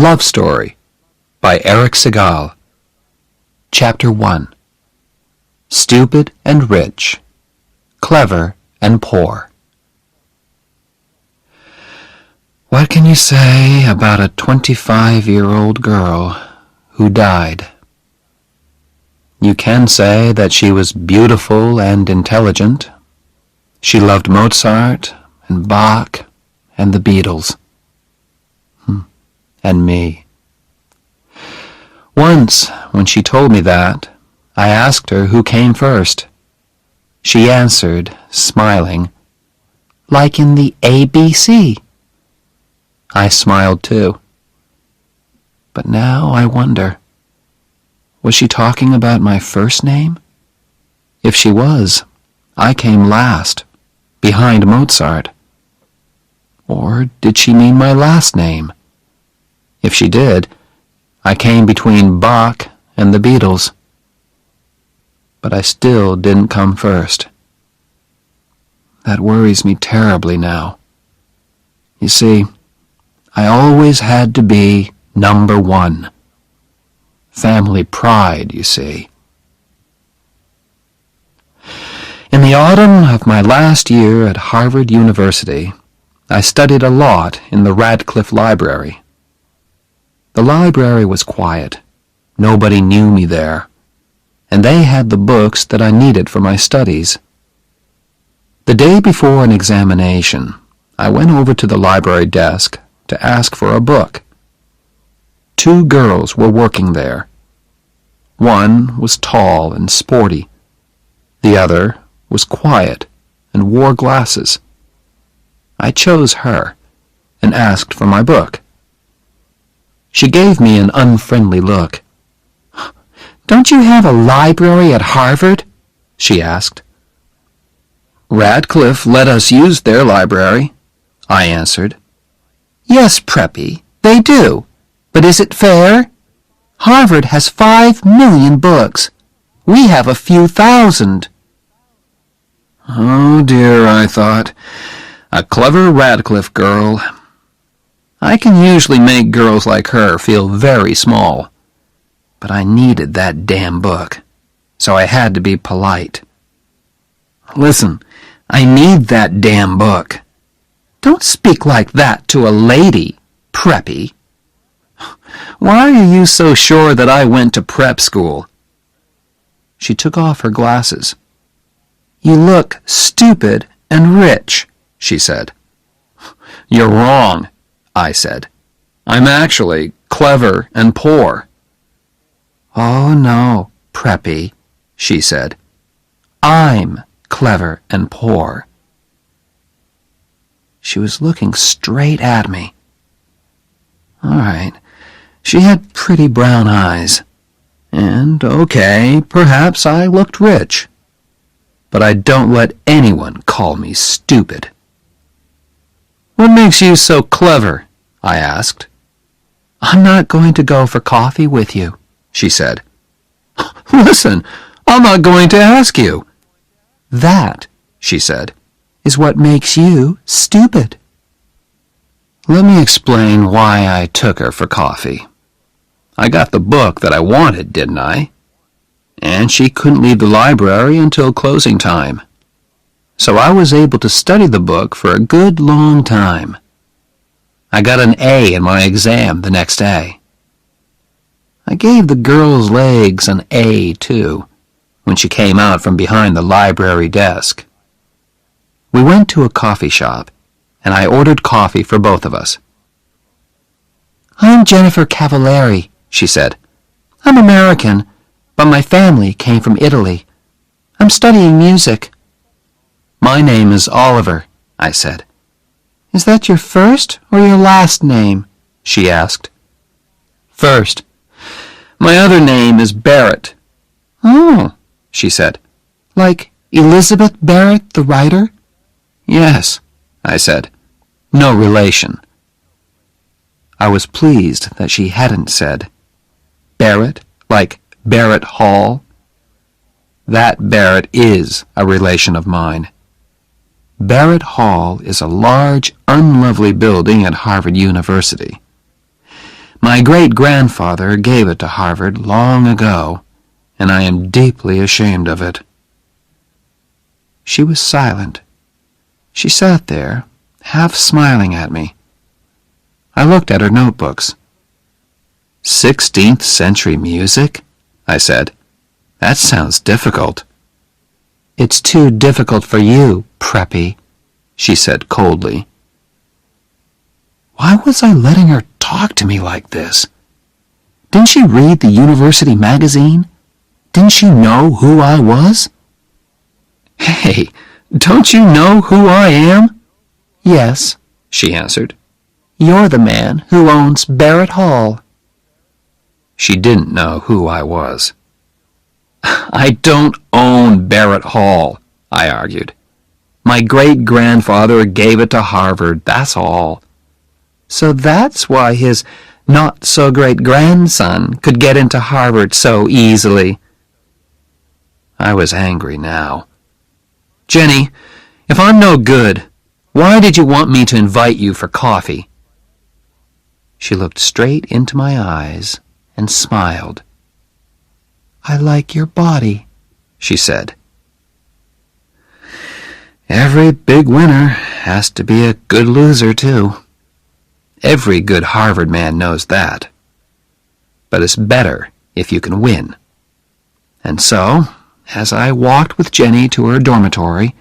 Love Story by Eric Segal. Chapter 1. Stupid and Rich, Clever and Poor. What can you say about a 25-year-old girl who died? You can say that she was beautiful and intelligent. She loved Mozart and Bach and the Beatles. And me. Once, when she told me that, I asked her who came first. She answered, smiling, "Like in the ABC." I smiled too. But now I wonder, was she talking about my first name? If she was, I came last, behind Mozart. Or did she mean my last name? If she did, I came between Bach and the Beatles. But I still didn't come first. That worries me terribly now. You see, I always had to be number one. Family pride, you see. In the autumn of my last year at Harvard University, I studied a lot in the Radcliffe Library. The library was quiet. Nobody knew me there, and they had the books that I needed for my studies. The day before an examination, I went over to the library desk to ask for a book. 2 girls were working there. One was tall and sporty. The other was quiet and wore glasses. I chose her and asked for my book. She gave me an unfriendly look. "Don't you have a library at Harvard?" she asked. "Radcliffe let us use their library," I answered. "Yes, Preppy, they do. But is it fair? Harvard has 5 million books. We have a few thousand." Oh dear, I thought. A clever Radcliffe girl. I can usually make girls like her feel very small. But I needed that damn book, so I had to be polite. "Listen, I need that damn book." "Don't speak like that to a lady, Preppy." "Why are you so sure that I went to prep school?" She took off her glasses. "You look stupid and rich," she said. "You're wrong," I said. "I'm actually clever and poor." "Oh no, Preppy," she said. "I'm clever and poor." She was looking straight at me. All right, she had pretty brown eyes. And, okay, perhaps I looked rich. But I don't let anyone call me stupid. "What makes you so clever?" I asked. "I'm not going to go for coffee with you," she said. "Listen, I'm not going to ask you." "That," she said, "is what makes you stupid." Let me explain why I took her for coffee. I got the book that I wanted, didn't I? And she couldn't leave the library until closing time. So I was able to study the book for a good long time. I got an A in my exam the next day. I gave the girl's legs an A, too, when she came out from behind the library desk. We went to a coffee shop, and I ordered coffee for both of us. "I'm Jennifer Cavallari," she said. "I'm American, but my family came from Italy. I'm studying music." "My name is Oliver," I said. "Is that your first or your last name?" she asked. "First. My other name is Barrett." "Oh," she said. "Like Elizabeth Barrett, the writer?" "Yes," I said. "No relation." I was pleased that she hadn't said, "Barrett, like Barrett Hall." That Barrett is a relation of mine. Barrett Hall is a large, unlovely building at Harvard University. My great-grandfather gave it to Harvard long ago, and I am deeply ashamed of it." She was silent. She sat there, half smiling at me. I looked at her notebooks. 16th century music? I said. That sounds difficult. It's too difficult for you, preppy, she said coldly. Why was I letting her talk to me like this? Didn't she read the university magazine? Didn't she know who I was? Hey, don't you know who I am? Yes, she answered. You're the man who owns Barrett Hall. She didn't know who I was. I don't own Barrett Hall, I argued. My great-grandfather gave it to Harvard, that's all. So that's why his not-so-great-grandson could get into Harvard so easily. I was angry now. Jenny, if I'm no good, why did you want me to invite you for coffee? She looked straight into my eyes and smiled. I like your body, she said. Every big winner has to be a good loser, too. Every good Harvard man knows that. But it's better if you can win. And so, as I walked with Jenny to her dormitory,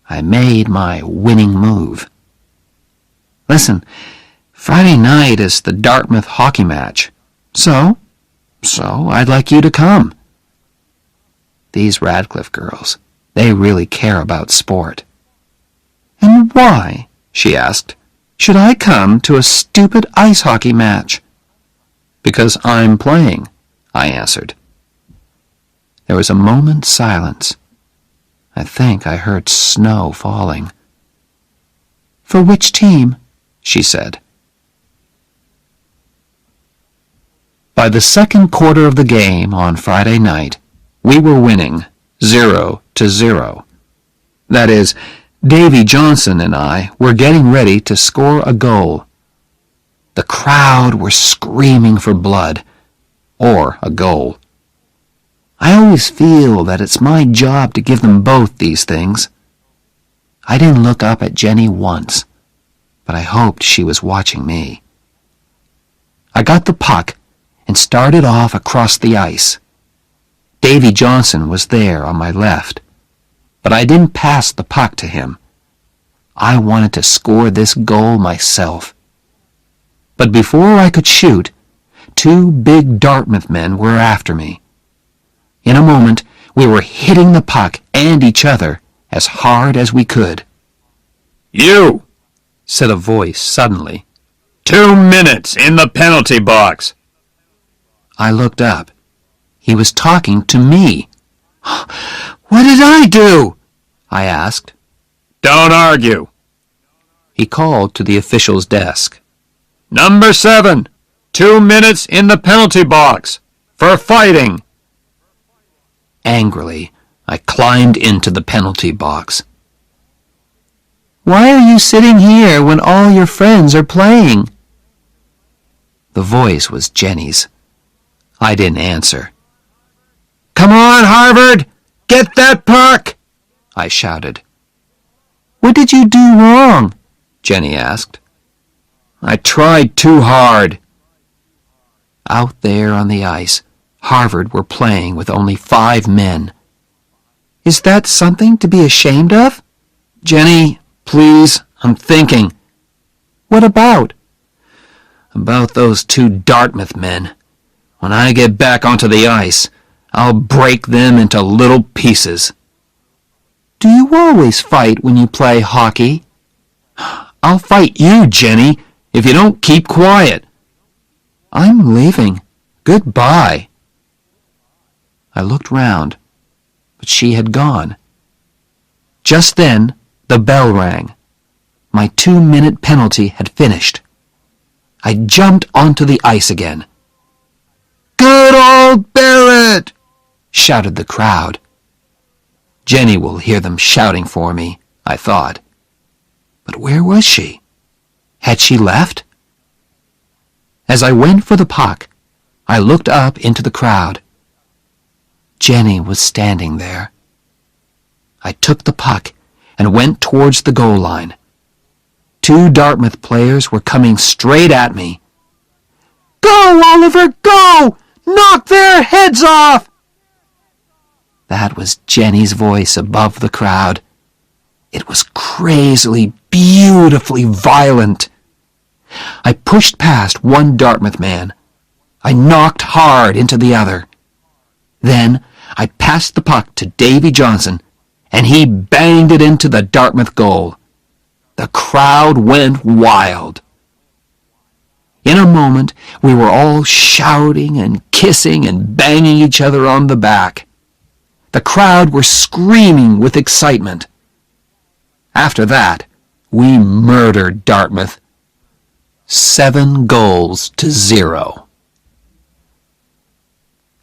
I made my winning move. Listen, Friday night is the Dartmouth hockey match. So I'd like you to come. These Radcliffe girls, they really care about sport. And why, she asked, should I come to a stupid ice hockey match? Because I'm playing, I answered. There was a moment's silence. I think I heard snow falling. For which team? She said. By the second quarter of the game on Friday night, we were winning 0-0. That is, Davy Johnson and I were getting ready to score a goal. The crowd were screaming for blood, or a goal. I always feel that it's my job to give them both these things. I didn't look up at Jenny once, but I hoped she was watching me. I got the puck and started off across the ice. Davy Johnson was there on my left, but I didn't pass the puck to him. I wanted to score this goal myself. But before I could shoot, 2 big Dartmouth men were after me. In a moment, we were hitting the puck and each other as hard as we could. "You!" said a voice suddenly. 2 minutes in the penalty box. I looked up. He was talking to me. What did I do? I asked. Don't argue. He called to the official's desk. Number 7, 2 minutes in the penalty box for fighting. Angrily, I climbed into the penalty box. Why are you sitting here when all your friends are playing? The voice was Jenny's. I didn't answer. Come on, Harvard! Get that puck! I shouted. What did you do wrong? Jenny asked. I tried too hard. Out there on the ice, Harvard were playing with only 5 men. Is that something to be ashamed of? Jenny, please, I'm thinking. What about? About those 2 Dartmouth men. When I get back onto the ice, I'll break them into little pieces. Do you always fight when you play hockey? I'll fight you, Jenny, if you don't keep quiet. I'm leaving. Goodbye. I looked round, but she had gone. Just then, the bell rang. My 2-minute penalty had finished. I jumped onto the ice again. Good old Barrett! Shouted the crowd. Jenny will hear them shouting for me, I thought. But where was she? Had she left? As I went for the puck, I looked up into the crowd. Jenny was standing there. I took the puck and went towards the goal line. 2 Dartmouth players were coming straight at me. "Go, Oliver, go! Knock their heads off!" That was Jenny's voice above the crowd. It was crazily, beautifully violent. I pushed past one Dartmouth man. I knocked hard into the other. Then I passed the puck to Davy Johnson, and he banged it into the Dartmouth goal. The crowd went wild. In a moment, we were all shouting and kissing and banging each other on the back. The crowd were screaming with excitement. After that, we murdered Dartmouth. 7-0.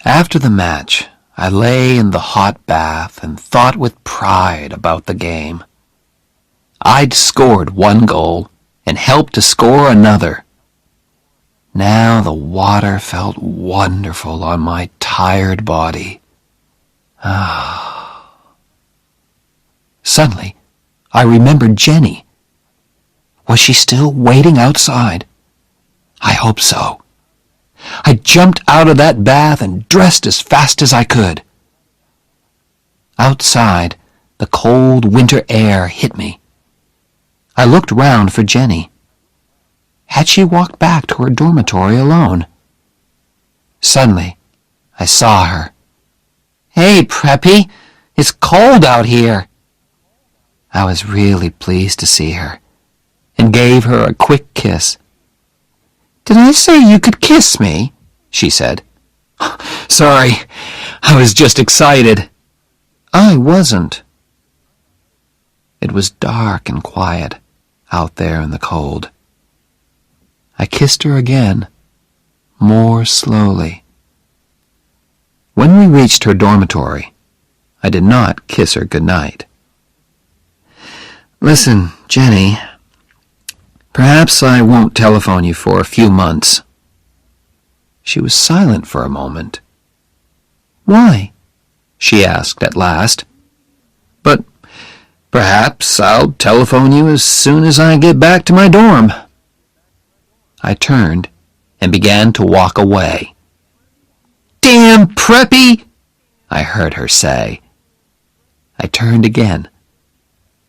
After the match, I lay in the hot bath and thought with pride about the game. I'd scored 1 goal and helped to score another. Now the water felt wonderful on my tired body. Suddenly, I remembered Jenny. Was she still waiting outside? I hope so. I jumped out of that bath and dressed as fast as I could. Outside, the cold winter air hit me. I looked round for Jenny. Had she walked back to her dormitory alone? Suddenly, I saw her. "Hey, Preppy, it's cold out here." I was really pleased to see her, and gave her a quick kiss. "Did I say you could kiss me?" she said. "Sorry, I was just excited." I wasn't. It was dark and quiet out there in the cold. I kissed her again, more slowly. When we reached her dormitory, I did not kiss her goodnight. "Listen, Jenny, perhaps I won't telephone you for a few months." She was silent for a moment. "Why?" she asked at last. "But perhaps I'll telephone you as soon as I get back to my dorm." I turned and began to walk away. "Damn Preppy!" I heard her say. I turned again.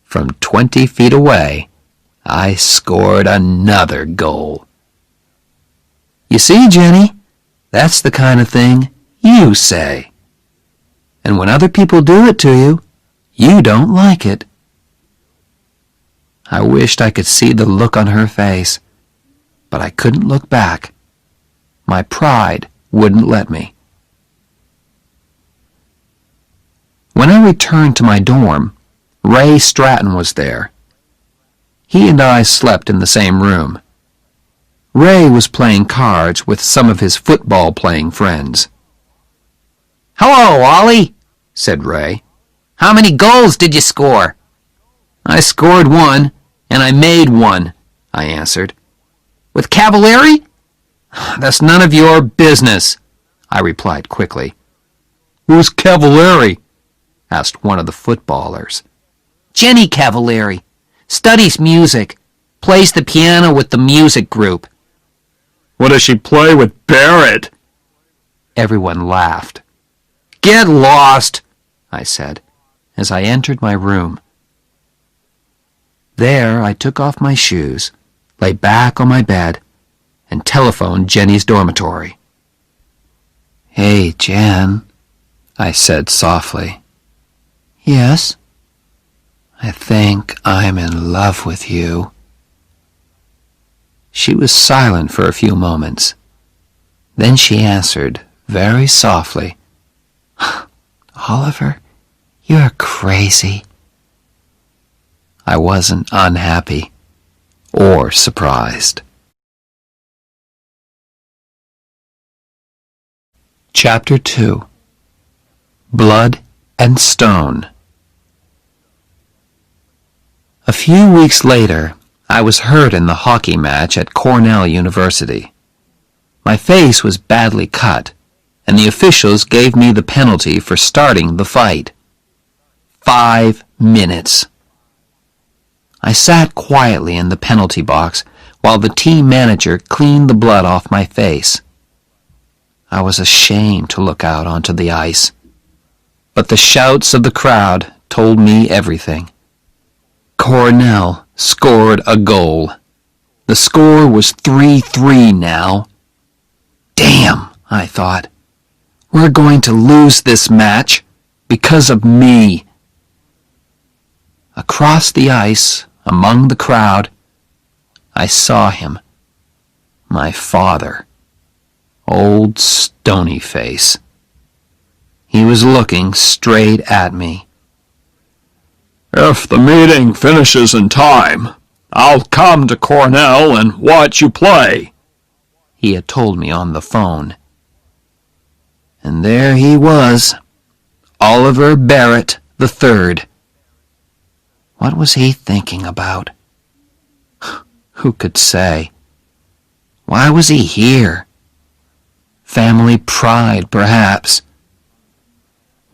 From 20 feet away, I scored another goal. You see, Jenny, that's the kind of thing you say. And when other people do it to you, you don't like it. I wished I could see the look on her face, but I couldn't look back. My pride wouldn't let me. When I returned to my dorm, Ray Stratton was there. He and I slept in the same room. Ray was playing cards with some of his football-playing friends. "Hello, Ollie," said Ray. "How many goals did you score?" "I scored 1, and I made 1, I answered. "With Cavalieri?" "That's none of your business," I replied quickly. "Who's Cavalieri?" asked one of the footballers. "Jenny Cavalieri. Studies music. Plays the piano with the music group." "What does she play with Barrett?" Everyone laughed. "Get lost," I said, as I entered my room. There I took off my shoes, lay back on my bed, and telephoned Jenny's dormitory. "Hey, Jen," I said softly. "Yes?" "I think I'm in love with you." She was silent for a few moments. Then she answered very softly, "Oliver, you're crazy." I wasn't unhappy or surprised. Chapter 2. Blood and Stone. A few weeks later, I was hurt in the hockey match at Cornell University. My face was badly cut, and the officials gave me the penalty for starting the fight. 5 minutes. I sat quietly in the penalty box while the team manager cleaned the blood off my face. I was ashamed to look out onto the ice, but the shouts of the crowd told me everything. Cornell scored a goal. The score was 3-3 now. Damn, I thought. We're going to lose this match because of me. Across the ice, among the crowd, I saw him. My father. Old stony face. He was looking straight at me. If the meeting finishes in time, I'll come to Cornell and watch you play, he had told me on the phone. And there he was, Oliver Barrett III. What was he thinking about? Who could say? Why was he here? Family pride, perhaps.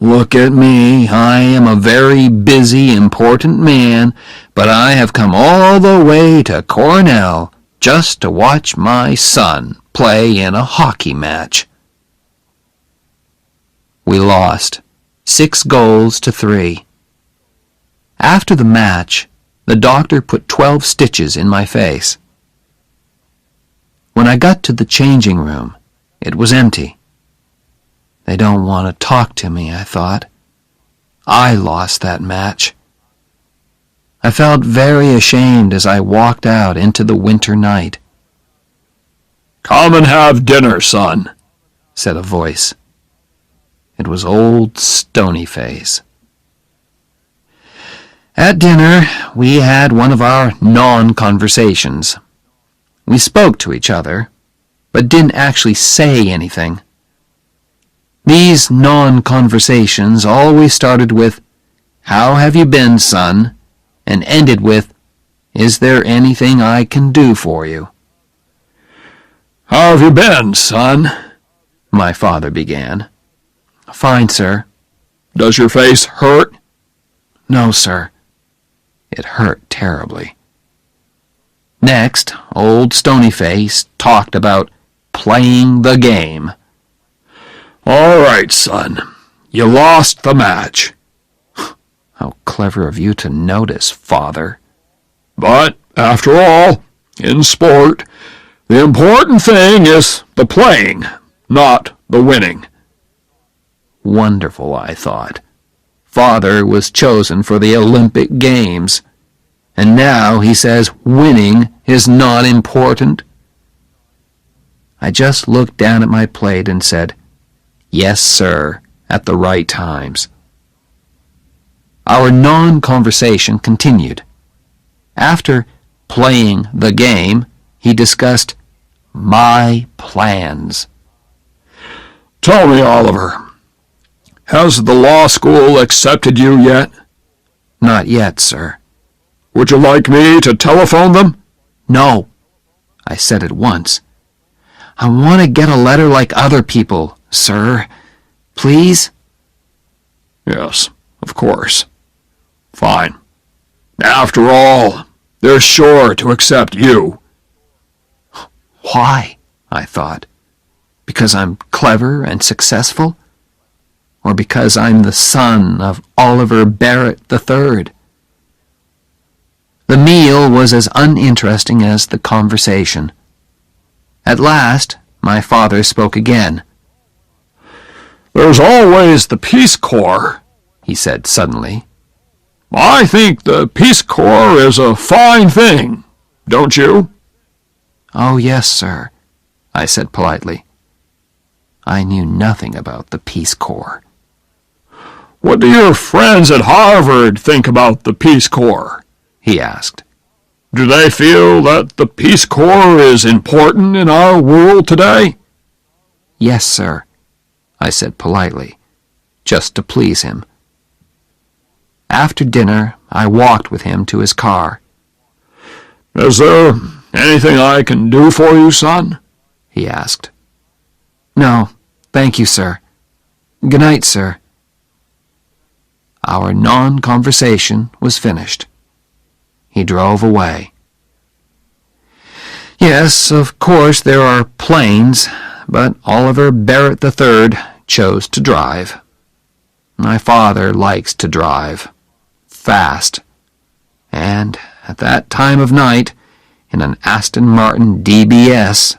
Look at me, I am a very busy, important man, but I have come all the way to Cornell just to watch my son play in a hockey match. We lost, 6-3. After the match, the doctor put 12 stitches in my face. When I got to the changing room, it was empty. They don't want to talk to me, I thought. I lost that match. I felt very ashamed as I walked out into the winter night. "Come and have dinner, son," said a voice. It was old Stonyface. At dinner, we had one of our non-conversations. We spoke to each other, but didn't actually say anything. These non-conversations always started with, "How have you been, son?" and ended with, "Is there anything I can do for you?" "How have you been, son?" my father began. "Fine, sir." "Does your face hurt?" "No, sir." It hurt terribly. Next, old Stonyface talked about playing the game. "All right, son. You lost the match." How clever of you to notice, father. "But, after all, in sport, the important thing is the playing, not the winning." Wonderful, I thought. Father was chosen for the Olympic Games, and now he says winning is not important. I just looked down at my plate and said, "Yes, sir," at the right times. Our non-conversation continued. After playing the game, he discussed my plans. "Tell me, Oliver, has the law school accepted you yet?" "Not yet, sir." "Would you like me to telephone them?" "No," I said at once. "I want to get a letter like other people, sir. Please?" "Yes, of course. Fine. After all, they're sure to accept you." Why? I thought. Because I'm clever and successful? Or because I'm the son of Oliver Barrett III? The meal was as uninteresting as the conversation. At last, my father spoke again. "There's always the Peace Corps," he said suddenly. "I think the Peace Corps is a fine thing, don't you?" "Oh, yes, sir," I said politely. I knew nothing about the Peace Corps. "What do your friends at Harvard think about the Peace Corps?" he asked. "Do they feel that the Peace Corps is important in our world today?" "Yes, sir," I said politely, just to please him. After dinner, I walked with him to his car. "Is there anything I can do for you, son?" he asked. No, thank you, sir. Good night, sir. Our non-conversation was finished. He drove away. Yes, of course there are planes, but Oliver Barrett III chose to drive. My father likes to drive. Fast. And at that time of night, in an Aston Martin DBS,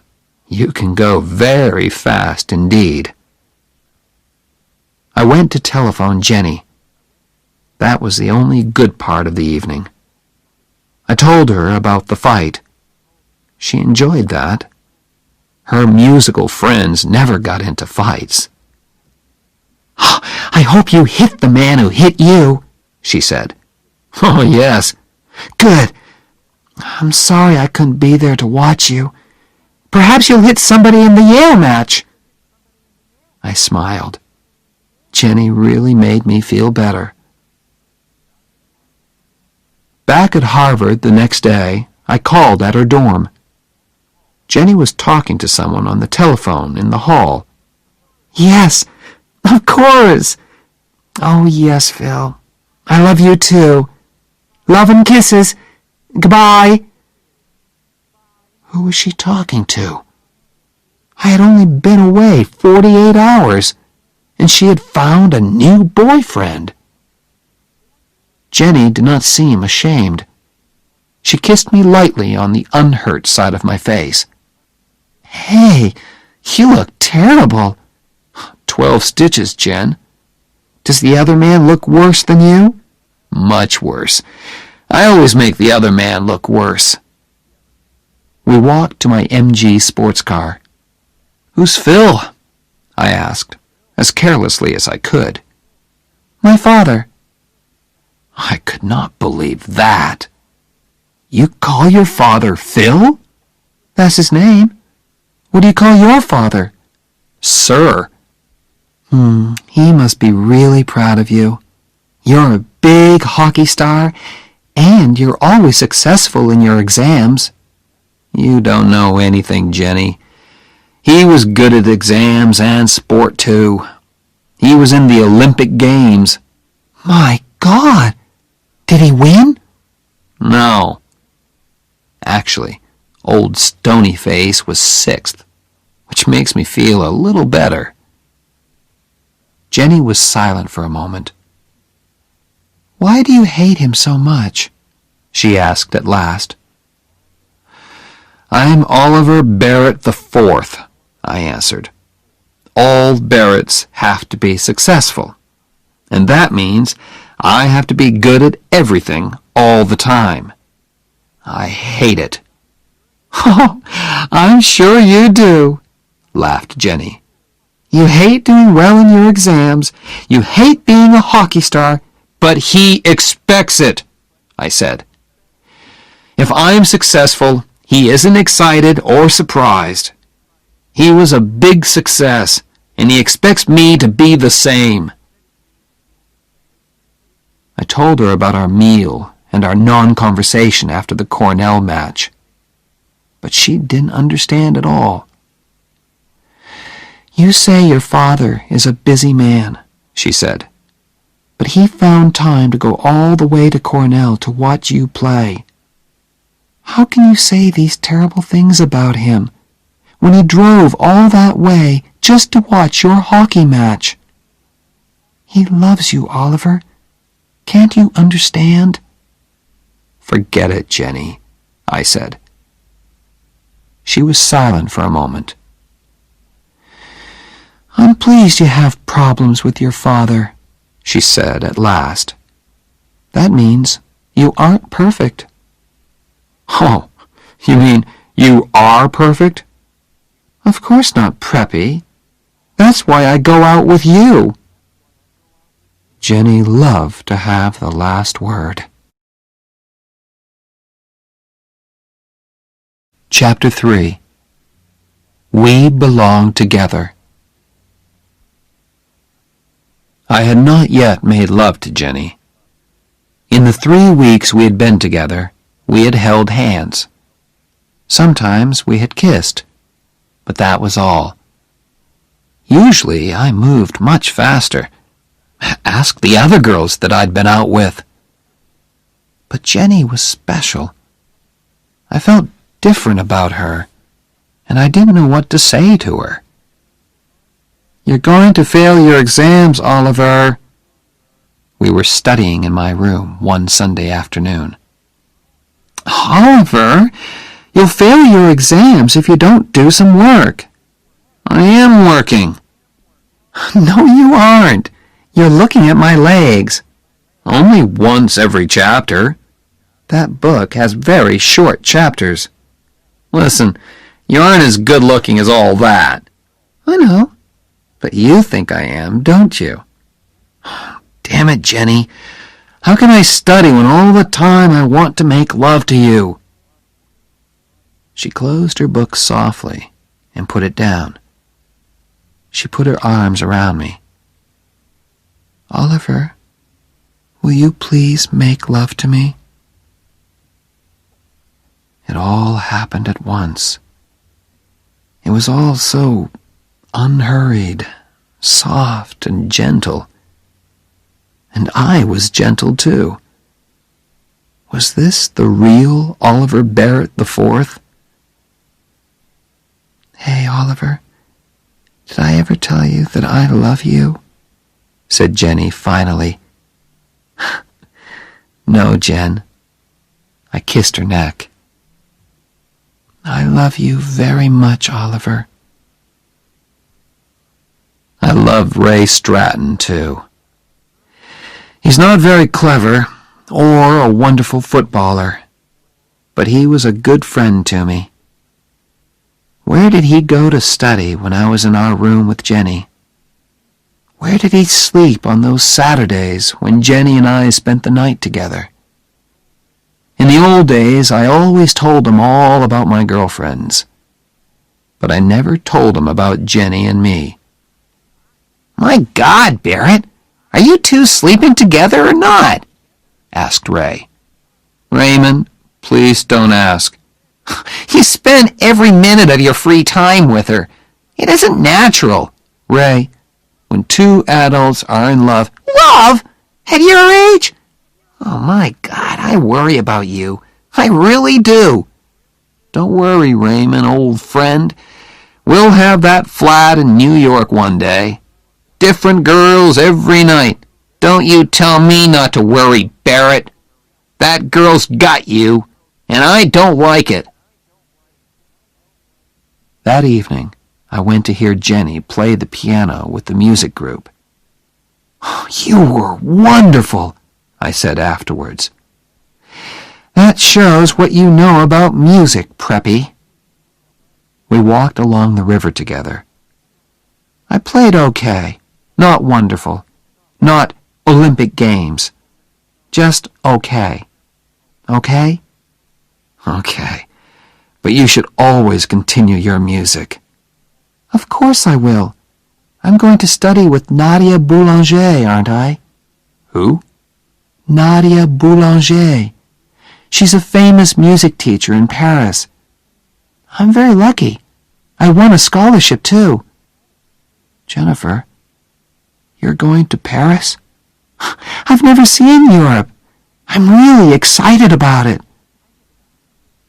you can go very fast indeed. I went to telephone Jenny. That was the only good part of the evening. I told her about the fight. She enjoyed that. Her musical friends never got into fights. "I hope you hit the man who hit you," she said. "Oh, yes." "Good. I'm sorry I couldn't be there to watch you. Perhaps you'll hit somebody in the Yale match." I smiled. Jenny really made me feel better. Back at Harvard the next day, I called at her dorm. Jenny was talking to someone on the telephone in the hall. "Yes, of course." "Oh, yes, Phil. I love you too. Love and kisses. Goodbye." Who was she talking to? I had only been away 48 hours, and she had found a new boyfriend. Jenny did not seem ashamed. She kissed me lightly on the unhurt side of my face. "Hey, you look terrible." 12 stitches, Jen. "Does the other man look worse than you?" "Much worse. I always make the other man look worse." We walked to my MG sports car. "Who's Phil?" I asked, as carelessly as I could. "My father." I could not believe that. "You call your father Phil?" "That's his name. What do you call your father?" "Sir." He must be really proud of you. You're a big hockey star, and you're always successful in your exams." "You don't know anything, Jenny. He was good at exams and sport, too. He was in the Olympic Games." "My God! Did he win?" "No. Actually, old Stonyface was 6th, which makes me feel a little better." Jenny was silent for a moment. "Why do you hate him so much?" she asked at last. "I'm Oliver Barrett IV, I answered. "All Barretts have to be successful, and that means I have to be good at everything all the time. I hate it." "Oh, I'm sure you do," laughed Jenny. "You hate doing well in your exams. You hate being a hockey star." "But he expects it," I said. "If I'm successful, he isn't excited or surprised. He was a big success, and he expects me to be the same." I told her about our meal and our non-conversation after the Cornell match, but she didn't understand at all. "You say your father is a busy man," she said, "but he found time to go all the way to Cornell to watch you play. How can you say these terrible things about him when he drove all that way just to watch your hockey match? He loves you, Oliver. Can't you understand?" "Forget it, Jenny," I said. She was silent for a moment. "I'm pleased you have problems with your father," she said at last. "That means you aren't perfect." "Oh, you mean you are perfect?" "Of course not, Preppy. That's why I go out with you." Jenny loved to have the last word. Chapter 3. We Belong Together. I had not yet made love to Jenny. In the 3 weeks we had been together, we had held hands. Sometimes we had kissed, but that was all. Usually I moved much faster. Ask the other girls that I'd been out with. But Jenny was special. I felt different about her, and I didn't know what to say to her. "You're going to fail your exams, Oliver." We were studying in my room one Sunday afternoon. "Oliver, you'll fail your exams if you don't do some work." "I am working." "No, you aren't. You're looking at my legs." "Only once every chapter." "That book has very short chapters." "Listen, you aren't as good-looking as all that." "I know, but you think I am, don't you?" "Damn it, Jenny. How can I study when all the time I want to make love to you?" She closed her book softly and put it down. She put her arms around me. "Oliver, will you please make love to me?" It all happened at once. It was all so unhurried, soft and gentle. And I was gentle too. Was this the real Oliver Barrett IV? "Hey, Oliver, did I ever tell you that I love you?" said Jenny finally. "No, Jen." I kissed her neck. "I love you very much, Oliver." I loved Ray Stratton, too. He's not very clever or a wonderful footballer, but he was a good friend to me. Where did he go to study when I was in our room with Jenny? Where did he sleep on those Saturdays when Jenny and I spent the night together? In the old days, I always told him all about my girlfriends, but I never told him about Jenny and me. "My God, Barrett, are you two sleeping together or not?" asked Ray. "Raymond, please don't ask." "You spend every minute of your free time with her. It isn't natural." "Ray, when two adults are in love..." "Love? At your age? Oh, my God, I worry about you. I really do." "Don't worry, Raymond, old friend. We'll have that flat in New York one day. Different girls every night. Don't you tell me not to worry, Barrett. That girl's got you, and I don't like it." That evening, I went to hear Jenny play the piano with the music group. "You were wonderful," I said afterwards. "That shows what you know about music, Preppy." We walked along the river together. I played okay, not wonderful, not Olympic Games, just okay. Okay? Okay. But you should always continue your music. "Of course I will. I'm going to study with Nadia Boulanger, aren't I?" "Who?" "Nadia Boulanger. She's a famous music teacher in Paris. I'm very lucky. I won a scholarship, too." "Jennifer, you're going to Paris?" "I've never seen Europe. I'm really excited about it."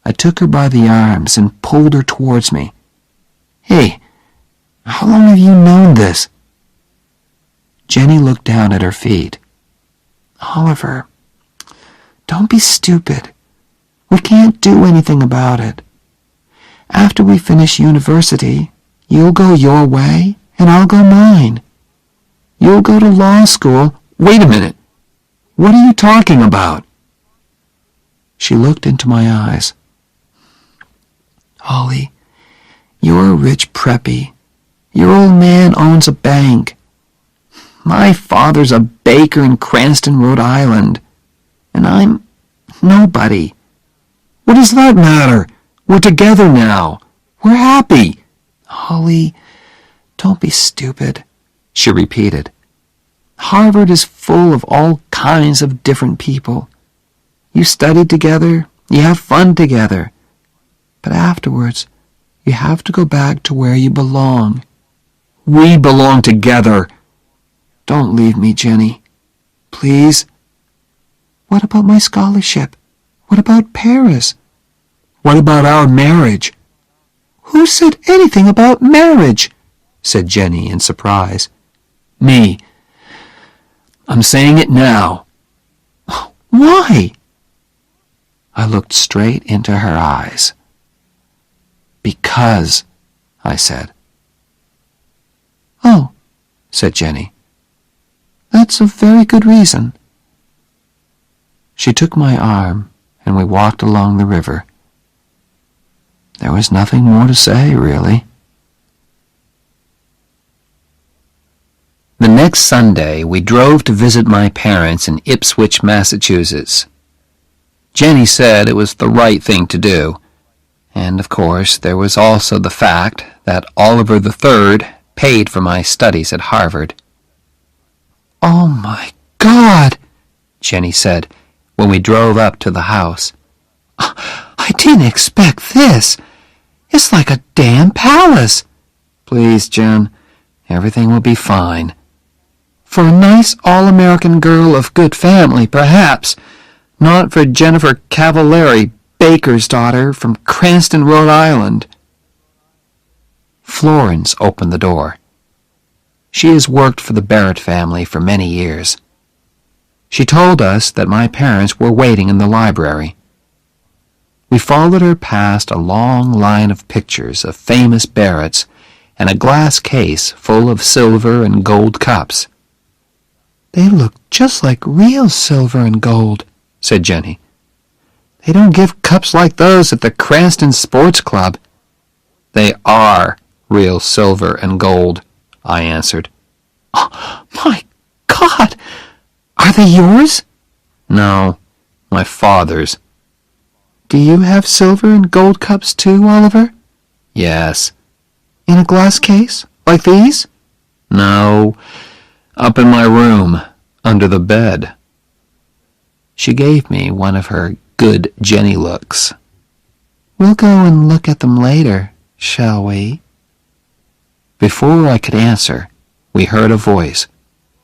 I took her by the arms and pulled her towards me. "Hey, how long have you known this?" Jenny looked down at her feet. "Oliver, don't be stupid. We can't do anything about it. After we finish university, you'll go your way and I'll go mine. You'll go to law school." "Wait a minute. What are you talking about?" She looked into my eyes. "Ollie, you're a rich preppy. Your old man owns a bank. My father's a baker in Cranston, Rhode Island. And I'm nobody." "What does that matter? We're together now. We're happy." "Ollie, don't be stupid," she repeated. "Harvard is full of all kinds of different people. You study together, you have fun together. But afterwards, you have to go back to where you belong. We belong together. Don't leave me, Jenny. Please. What about my scholarship? What about Paris? What about our marriage? Who said anything about marriage? Said Jenny in surprise. Me. I'm saying it now. Why? I looked straight into her eyes. Because, I said. Oh, said Jenny. That's a very good reason. She took my arm, and we walked along the river. There was nothing more to say, really. The next Sunday, we drove to visit my parents in Ipswich, Massachusetts. Jenny said it was the right thing to do, and of course there was also the fact that Oliver III paid for my studies at Harvard. "Oh my God," Jenny said when we drove up to the house. "I didn't expect this. It's like a damn palace." "Please, Jen, everything will be fine." "For a nice all-American girl of good family, perhaps. Not for Jennifer Cavallari, baker's daughter from Cranston, Rhode Island." Florence opened the door. She has worked for the Barrett family for many years. She told us that my parents were waiting in the library. We followed her past a long line of pictures of famous Barretts and a glass case full of silver and gold cups. "They look just like real silver and gold," said Jenny. "They don't give cups like those at the Cranston Sports Club." "They are real silver and gold," I answered. "Oh, my God! Are they yours?" "No, my father's." "Do you have silver and gold cups too, Oliver?" "Yes." "In a glass case, like these?" "No, up in my room, under the bed." She gave me one of her good Jenny looks. "We'll go and look at them later, shall we?" Before I could answer, we heard a voice.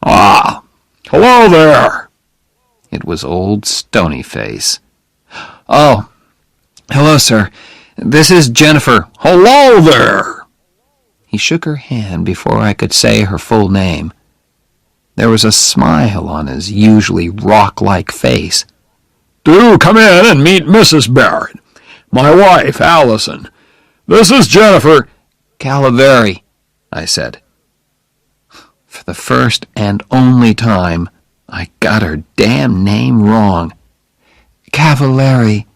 "Ah, hello there." It was old Stonyface. "Oh, hello, sir. This is Jennifer." "Hello there." He shook her hand before I could say her full name. There was a smile on his usually rock-like face. "Do come in and meet Mrs. Barrett, my wife, Allison. This is Jennifer." "Cavallari," I said. For the first and only time, I got her damn name wrong. "Cavallari,"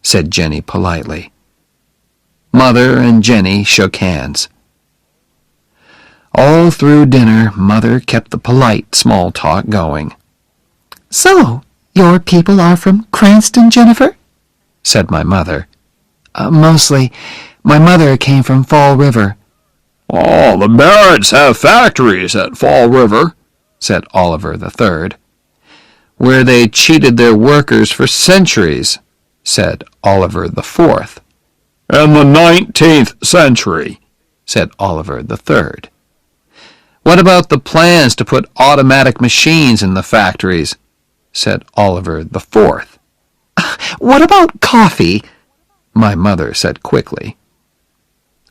said Jenny politely. Mother and Jenny shook hands. All through dinner, Mother kept the polite small talk going. "So, your people are from Cranston, Jennifer?" said my mother. Mostly. My mother came from Fall River." "Oh, the Barretts have factories at Fall River," said Oliver III. "Where they cheated their workers for centuries," said Oliver IV. "In the 19th century," said Oliver III. "What about the plans to put automatic machines in the factories?" said Oliver IV. "What about coffee?" my mother said quickly.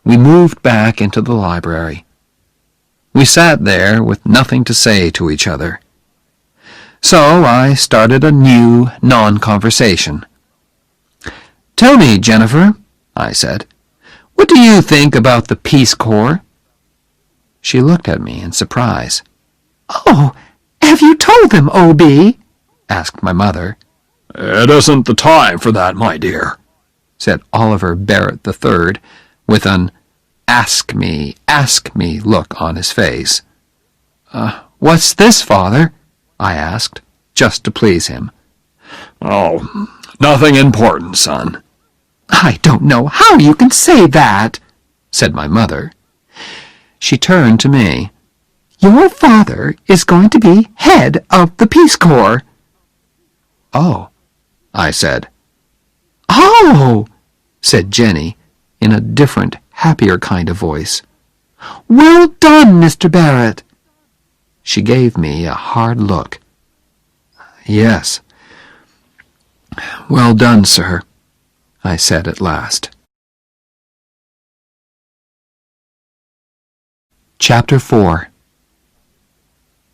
We moved back into the library. We sat there with nothing to say to each other. So I started a new non-conversation. "Tell me, Jennifer," I said, "what do you think about the Peace Corps?" She looked at me in surprise. "Oh, have you told them, O.B.?" asked my mother. "It isn't the time for that, my dear," said Oliver Barrett III, with an ask me look on his face. What's this, Father?" I asked, just to please him. "Oh, nothing important, son." "I don't know how you can say that," said my mother. She turned to me. "Your father is going to be head of the Peace Corps." "Oh," I said. "Oh," said Jenny in a different, happier kind of voice. Well done, Mr. Barrett. She gave me a hard look. Yes. Well done, sir, I said at last. Chapter 4.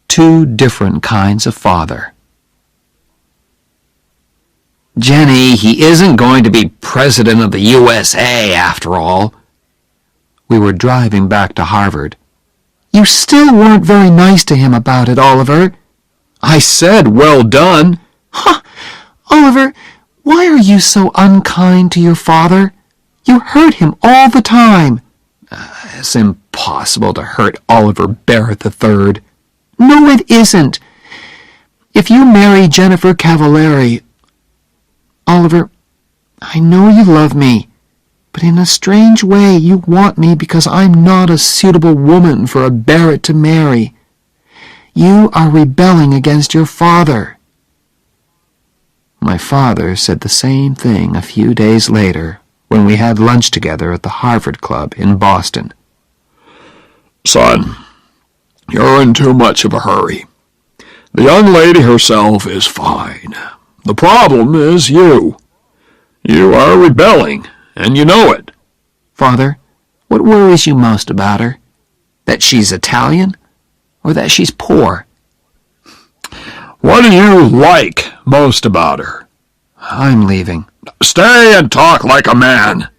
Two different kinds of father. Jenny, he isn't going to be president of the USA after all. We were driving back to Harvard. You still weren't very nice to him about it, Oliver. I said well done. Huh! Oliver, why are you so unkind to your father? You hurt him all the time. It's impossible to hurt Oliver Barrett III. No, it isn't. If you marry Jennifer Cavallari... Oliver, I know you love me, but in a strange way you want me because I'm not a suitable woman for a Barrett to marry. You are rebelling against your father. My father said the same thing a few days later when we had lunch together at the Harvard Club in Boston. Son, you're in too much of a hurry. The young lady herself is fine. The problem is you. You are rebelling, and you know it. Father, what worries you most about her? That she's Italian, or that she's poor? What do you like most about her? I'm leaving. Stay and talk like a man.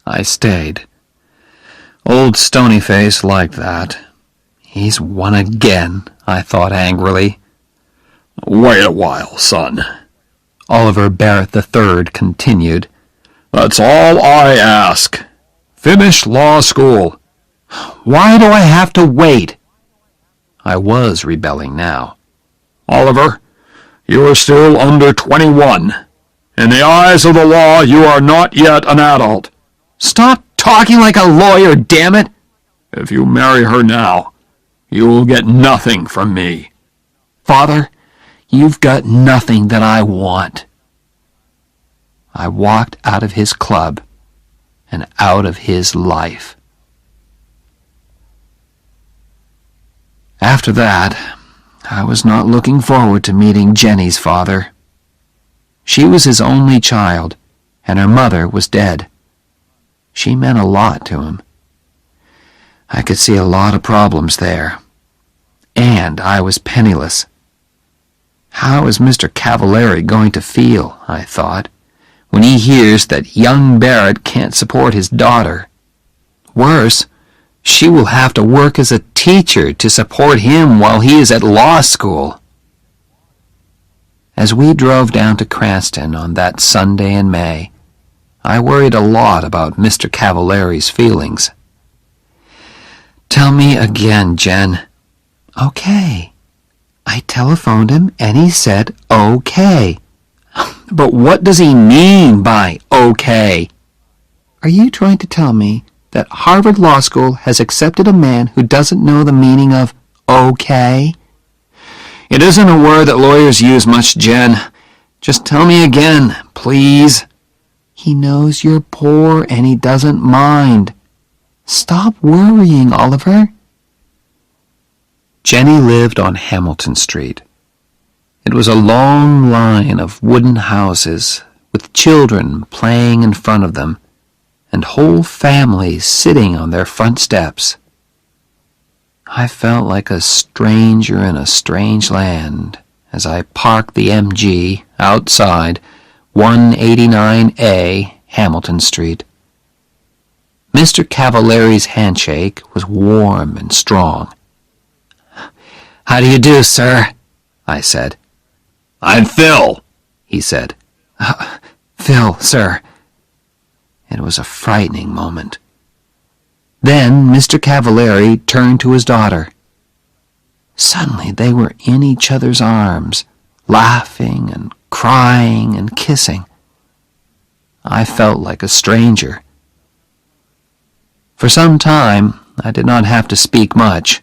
I stayed. Old Stonyface liked that. He's won again, I thought angrily. Wait a while, son, Oliver Barrett III continued. That's all I ask. Finish law school. Why do I have to wait? I was rebelling now. Oliver, you are still under 21. In the eyes of the law, you are not yet an adult. Stop talking like a lawyer, damn it! If you marry her now, you will get nothing from me. Father, you've got nothing that I want. I walked out of his club and out of his life. After that, I was not looking forward to meeting Jenny's father. She was his only child, and her mother was dead. She meant a lot to him. I could see a lot of problems there. And I was penniless. How is Mr. Cavallari going to feel, I thought, when he hears that young Barrett can't support his daughter? Worse, she will have to work as a teacher to support him while he is at law school. As we drove down to Cranston on that Sunday in May, I worried a lot about Mr. Cavallari's feelings. Tell me again, Jen. Okay. I telephoned him and he said okay. But what does he mean by okay? Are you trying to tell me that Harvard Law School has accepted a man who doesn't know the meaning of okay? It isn't a word that lawyers use much, Jen. Just tell me again, please. He knows you're poor and he doesn't mind. Stop worrying, Oliver. Jenny lived on Hamilton Street. It was a long line of wooden houses with children playing in front of them and whole families sitting on their front steps. I felt like a stranger in a strange land as I parked the MG outside 189A Hamilton Street. Mr. Cavallari's handshake was warm and strong. "How do you do, sir?" I said. "I'm Phil," he said. "Phil, sir." It was a frightening moment. Then Mr. Cavallari turned to his daughter. Suddenly they were in each other's arms, laughing and crying and kissing. I felt like a stranger. For some time, I did not have to speak much.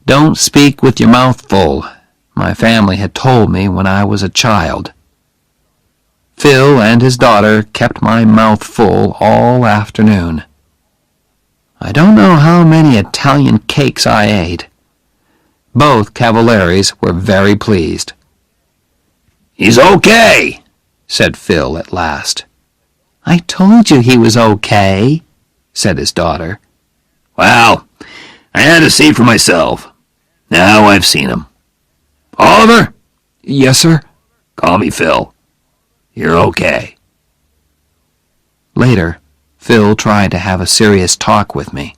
Don't speak with your mouth full, my family had told me when I was a child. Phil and his daughter kept my mouth full all afternoon. I don't know how many Italian cakes I ate. Both Cavalieris were very pleased. "He's okay," said Phil at last. "I told you he was okay," said his daughter. "Well, I had to see for myself. Now I've seen him. Oliver?" "Yes, sir?" "Call me Phil. You're okay." Later, Phil tried to have a serious talk with me.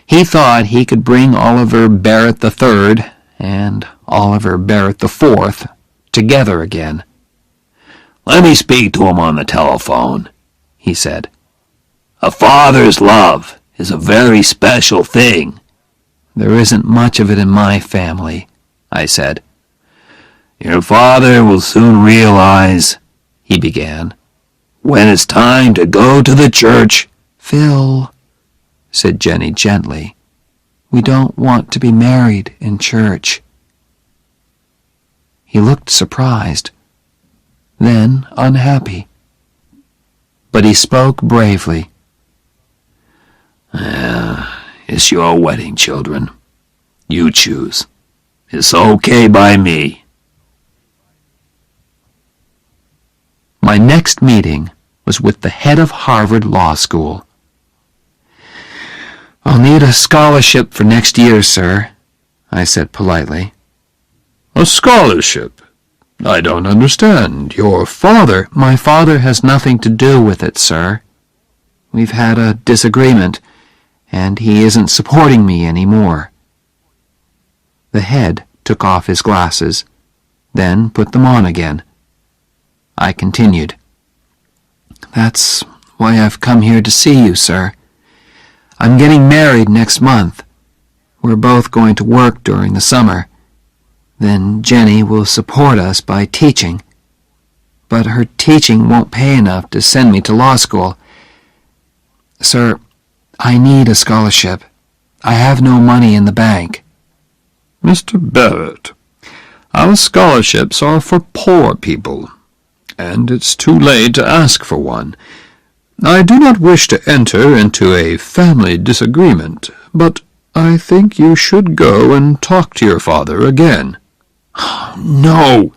He thought he could bring Oliver Barrett III and Oliver Barrett IV together again. "Let me speak to him on the telephone," he said. "A father's love is a very special thing." "There isn't much of it in my family," I said. "Your father will soon realize," he began, "when it's time to go to the church." "Phil," said Jenny gently, "we don't want to be married in church." He looked surprised, then unhappy. But he spoke bravely. "It's your wedding, children. You choose. It's okay by me." My next meeting was with the head of Harvard Law School. "I'll need a scholarship for next year, sir," I said politely. "A scholarship? I don't understand. Your father—" "My father has nothing to do with it, sir. We've had a disagreement, and he isn't supporting me anymore." The head took off his glasses, then put them on again. I continued. "That's why I've come here to see you, sir. I'm getting married next month. We're both going to work during the summer. Then Jenny will support us by teaching. But her teaching won't pay enough to send me to law school. Sir, I need a scholarship. I have no money in the bank." "Mr. Barrett, our scholarships are for poor people, and it's too late to ask for one. I do not wish to enter into a family disagreement, but I think you should go and talk to your father again." "No,"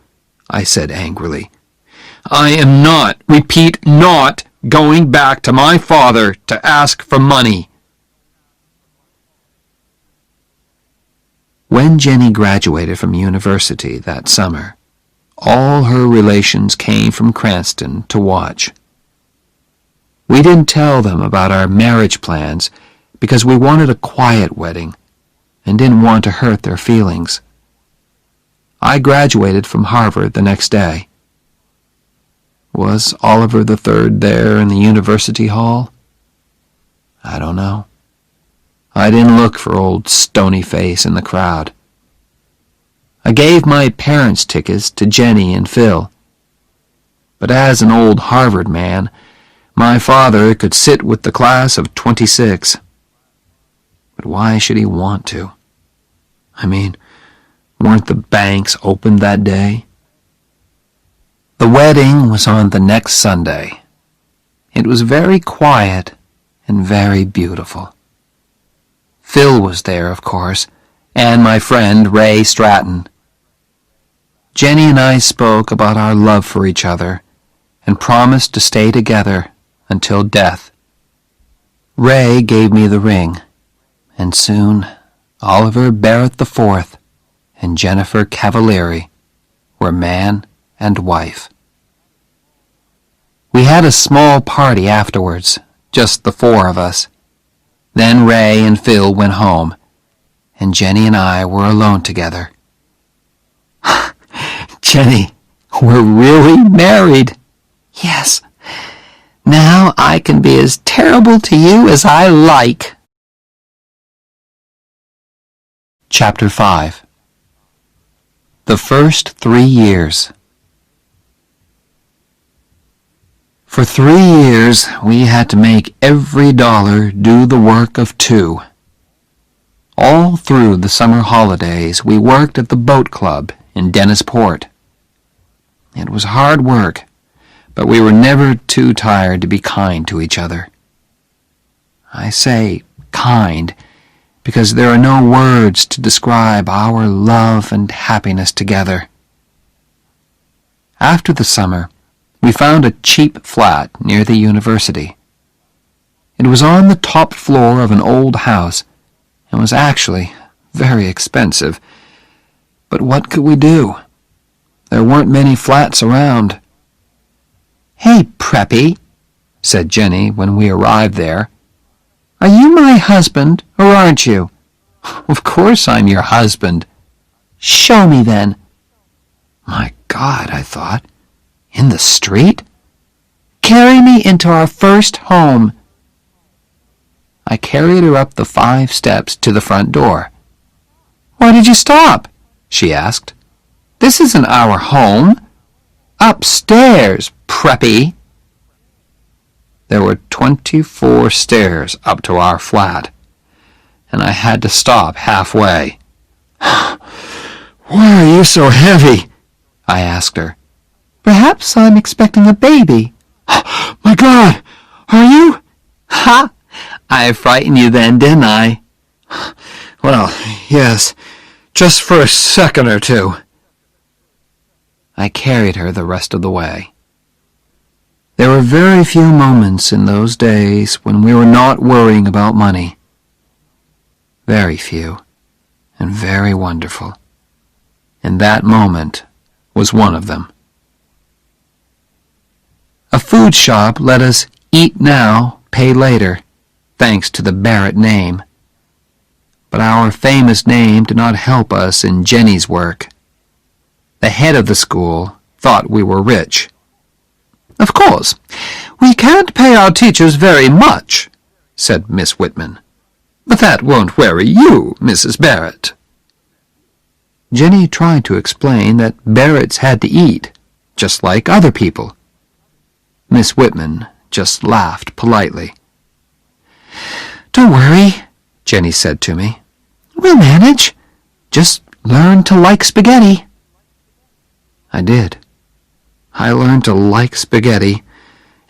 I said angrily. "I am not, repeat, not going back to my father to ask for money." When Jenny graduated from university that summer, all her relations came from Cranston to watch. We didn't tell them about our marriage plans because we wanted a quiet wedding and didn't want to hurt their feelings. I graduated from Harvard the next day. Was Oliver III there in the university hall? I don't know. I didn't look for old Stonyface in the crowd. I gave my parents' tickets to Jenny and Phil. But as an old Harvard man, my father could sit with the class of 26. But why should he want to? I mean, weren't the banks open that day? The wedding was on the next Sunday. It was very quiet and very beautiful. Phil was there, of course, and my friend Ray Stratton. Jenny and I spoke about our love for each other and promised to stay together until death. Ray gave me the ring, and soon Oliver Barrett IV and Jennifer Cavalieri were man and wife. We had a small party afterwards, just the four of us. Then Ray and Phil went home, and Jenny and I were alone together. "Jenny, we're really married." "Yes. Now I can be as terrible to you as I like." Chapter 5. The First 3 Years. For 3 years, we had to make every dollar do the work of 2. All through the summer holidays, we worked at the boat club in Dennisport. It was hard work, but we were never too tired to be kind to each other. I say kind because there are no words to describe our love and happiness together. After the summer, we found a cheap flat near the university. It was on the top floor of an old house and was actually very expensive. But what could we do? There weren't many flats around. "Hey, Preppy," said Jenny when we arrived there. "Are you my husband, or aren't you?" "Of course I'm your husband." "Show me then." My God, I thought. In the street? "Carry me into our first home." I carried her up the 5 steps to the front door. "Why did you stop?" she asked. "This isn't our home. Upstairs, Preppy." There were 24 stairs up to our flat, and I had to stop halfway. "Why are you so heavy?" I asked her. "Perhaps I'm expecting a baby." "My God, are you?" "Ha! I frightened you then, didn't I?" "Well, yes, just for a second or two." I carried her the rest of the way. There were very few moments in those days when we were not worrying about money. Very few, and very wonderful. And that moment was one of them. A food shop let us eat now, pay later, thanks to the Barrett name. But our famous name did not help us in Jenny's work. The head of the school thought we were rich. "Of course, we can't pay our teachers very much," said Miss Whitman. "But that won't worry you, Mrs. Barrett." Jenny tried to explain that Barretts had to eat, just like other people. Miss Whitman just laughed politely. "Don't worry," Jenny said to me. "We'll manage. Just learn to like spaghetti." I did. I learned to like spaghetti,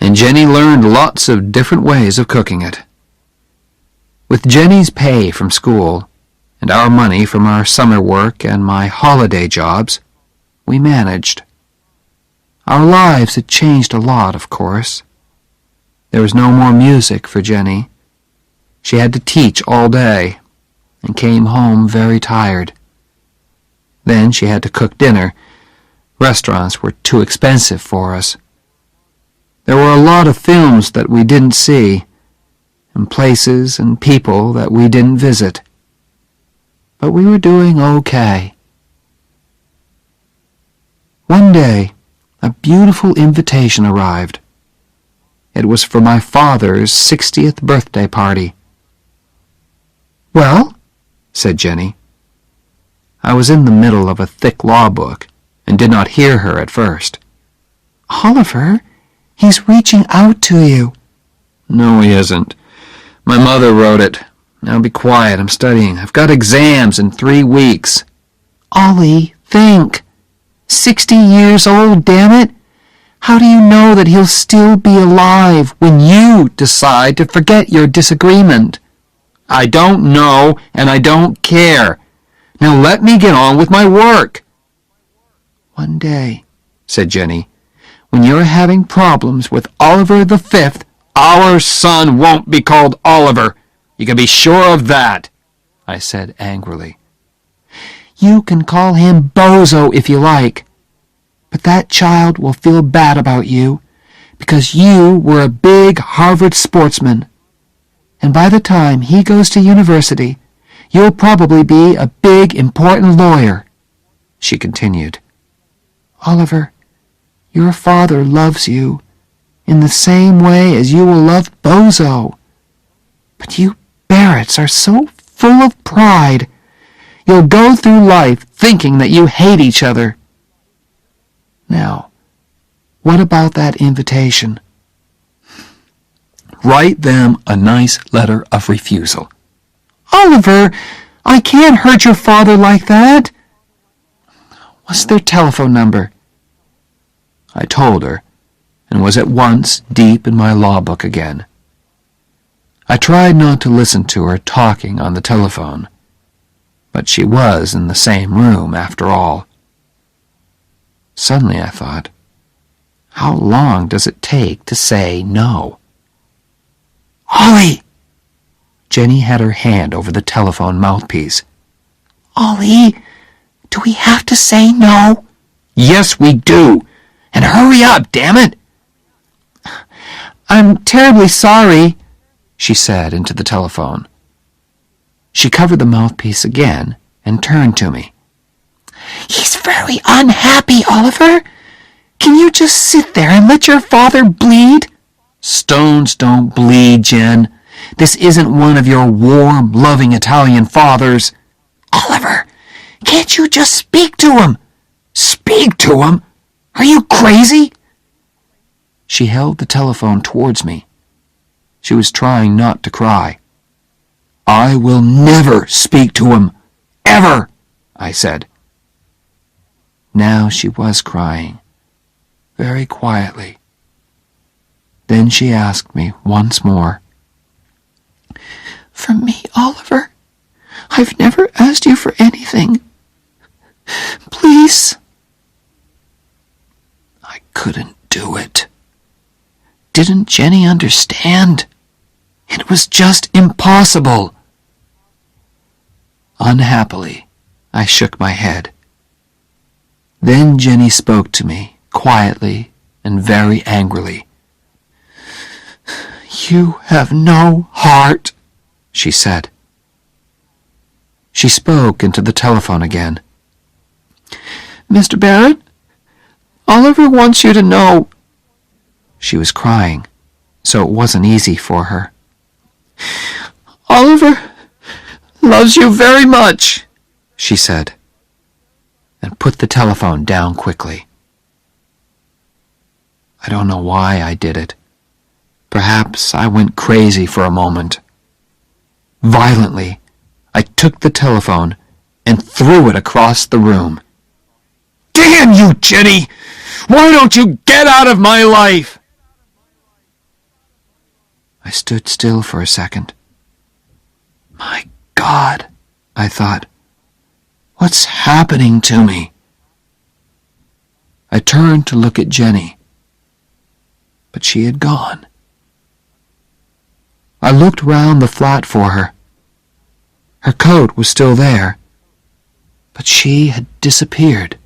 and Jenny learned lots of different ways of cooking it. With Jenny's pay from school, and our money from our summer work and my holiday jobs, we managed. Our lives had changed a lot, of course. There was no more music for Jenny. She had to teach all day, and came home very tired. Then she had to cook dinner. Restaurants were too expensive for us. There were a lot of films that we didn't see, and places and people that we didn't visit. But we were doing okay. One day, a beautiful invitation arrived. It was for my father's 60th birthday party. "Well?" said Jenny. I was in the middle of a thick law book and did not hear her at first. "Oliver, he's reaching out to you." "No, he isn't. My mother wrote it. Now be quiet, I'm studying. I've got exams in 3 weeks. "Ollie, think. 60 years old, damn it. How do you know that he'll still be alive when you decide to forget your disagreement?" "I don't know, and I don't care. Now let me get on with my work." "One day," said Jenny, "when you're having problems with Oliver the Fifth—" "Our son won't be called Oliver. You can be sure of that," I said angrily. "You can call him Bozo if you like. But that child will feel bad about you because you were a big Harvard sportsman. And by the time he goes to university, you'll probably be a big, important lawyer," she continued. "Oliver, your father loves you in the same way as you will love Bozo. But you Barretts are so full of pride. You'll go through life thinking that you hate each other. Now, what about that invitation? Write them a nice letter of refusal." "Oliver, I can't hurt your father like that." "What's their telephone number?" I told her, and was at once deep in my law book again. I tried not to listen to her talking on the telephone, but she was in the same room after all. Suddenly I thought, how long does it take to say no? Ollie! Jenny had her hand over the telephone mouthpiece. Ollie, do we have to say no? Yes, we do. And hurry up, damn it! I'm terribly sorry, she said into the telephone. She covered the mouthpiece again and turned to me. He's very unhappy, Oliver. Can you just sit there and let your father bleed? Stones don't bleed, Jen. This isn't one of your warm, loving Italian fathers. Oliver, can't you just speak to him? Speak to him? Are you crazy? She held the telephone towards me. She was trying not to cry. I will never speak to him. Ever, I said. Now she was crying, very quietly. Then she asked me once more. For me, Oliver, I've never asked you for anything. Please. I couldn't do it. Didn't Jenny understand? It was just impossible. Unhappily, I shook my head. Then Jenny spoke to me, quietly and very angrily. You have no heart, she said. She spoke into the telephone again. Mr. Barrett, Oliver wants you to know. She was crying, so it wasn't easy for her. Oliver loves you very much, she said, and put the telephone down quickly. I don't know why I did it. Perhaps I went crazy for a moment. Violently, I took the telephone and threw it across the room. Damn you, Jenny! Why don't you get out of my life? I stood still for a second. My God, I thought. What's happening to me? I turned to look at Jenny, but she had gone. I looked round the flat for her. Her coat was still there, but she had disappeared.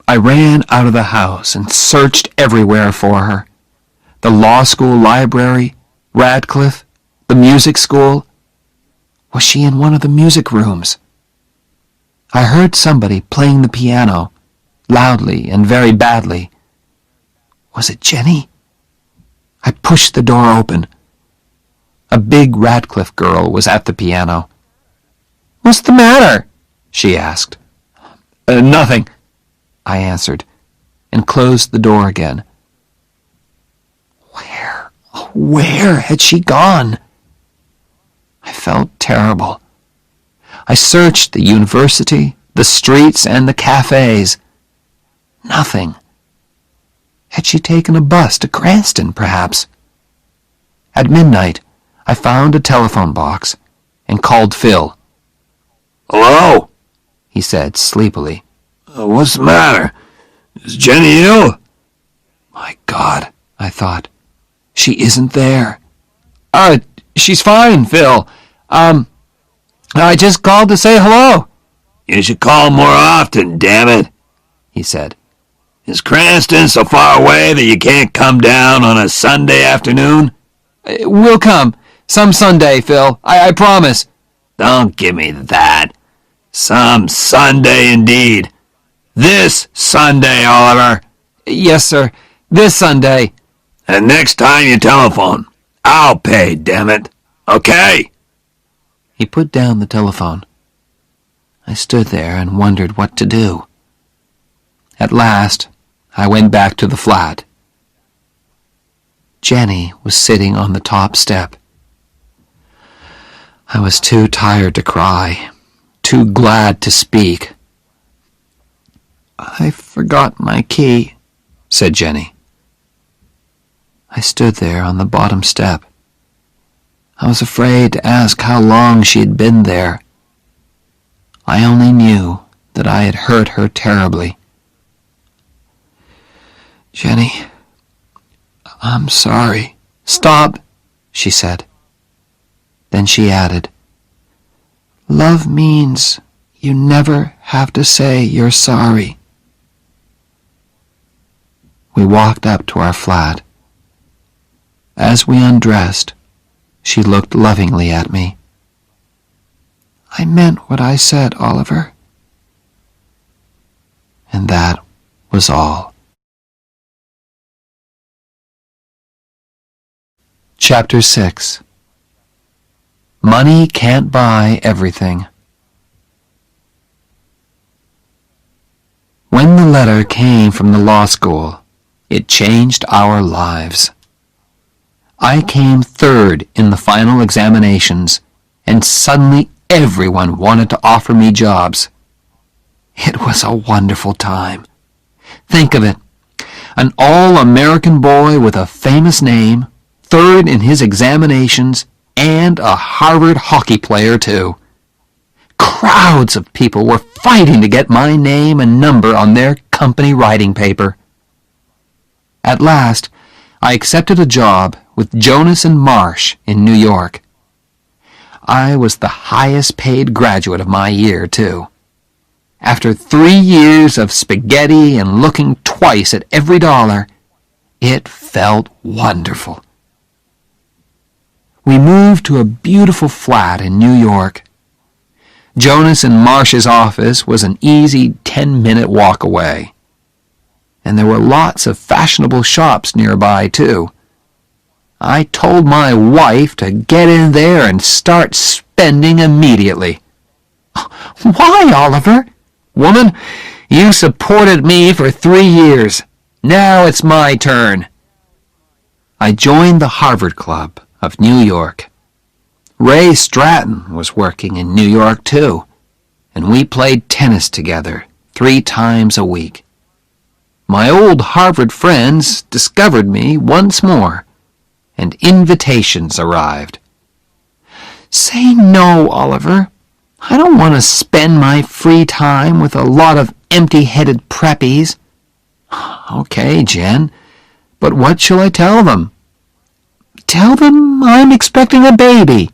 I ran out of the house and searched everywhere for her. The law school library, Radcliffe, the music school. Was she in one of the music rooms? I heard somebody playing the piano, loudly and very badly. Was it Jenny? I pushed the door open. A big Radcliffe girl was at the piano. What's the matter? She asked. Nothing, I answered, and closed the door again. Where had she gone? I felt terrible. I searched the university, the streets, and the cafes. Nothing. Had she taken a bus to Cranston, perhaps? At midnight, I found a telephone box and called Phil. Hello, he said sleepily. What's the matter? Is Jenny ill? My God, I thought. She isn't there. She's fine, Phil. I just called to say hello. You should call more often, damn it, he said. Is Cranston so far away that you can't come down on a Sunday afternoon? We'll come. Some Sunday, Phil. I promise. Don't give me that. Some Sunday indeed. This Sunday, Oliver. Yes, sir. This Sunday. And next time you telephone, I'll pay, damn it. Okay? He put down the telephone. I stood there and wondered what to do. At last, I went back to the flat. Jenny was sitting on the top step. I was too tired to cry, too glad to speak. I forgot my key, said Jenny. I stood there on the bottom step, I was afraid to ask how long she had been there. I only knew that I had hurt her terribly. "Jenny, I'm sorry." "Stop," she said. Then she added, "Love means you never have to say you're sorry." We walked up to our flat. As we undressed, she looked lovingly at me. "I meant what I said, Oliver." And that was all. Chapter 6. Money can't buy everything. When the letter came from the law school, it changed our lives. I came third in the final examinations, and suddenly everyone wanted to offer me jobs. It was a wonderful time. Think of it, an all-American boy with a famous name, third in his examinations, and a Harvard hockey player, too. Crowds of people were fighting to get my name and number on their company writing paper. At last, I accepted a job with Jonas and Marsh in New York. I was the highest paid graduate of my year, too. After 3 years of spaghetti and looking twice at every dollar, it felt wonderful. We moved to a beautiful flat in New York. Jonas and Marsh's office was an easy 10-minute walk away. And there were lots of fashionable shops nearby, too. I told my wife to get in there and start spending immediately. "Why, Oliver?" "Woman, you supported me for 3 years. Now it's my turn." I joined the Harvard Club of New York. Ray Stratton was working in New York, too, and we played tennis together 3 times a week. My old Harvard friends discovered me once more, and invitations arrived. "Say no, Oliver. I don't want to spend my free time with a lot of empty-headed preppies." "Okay, Jen, but what shall I tell them?" "Tell them I'm expecting a baby."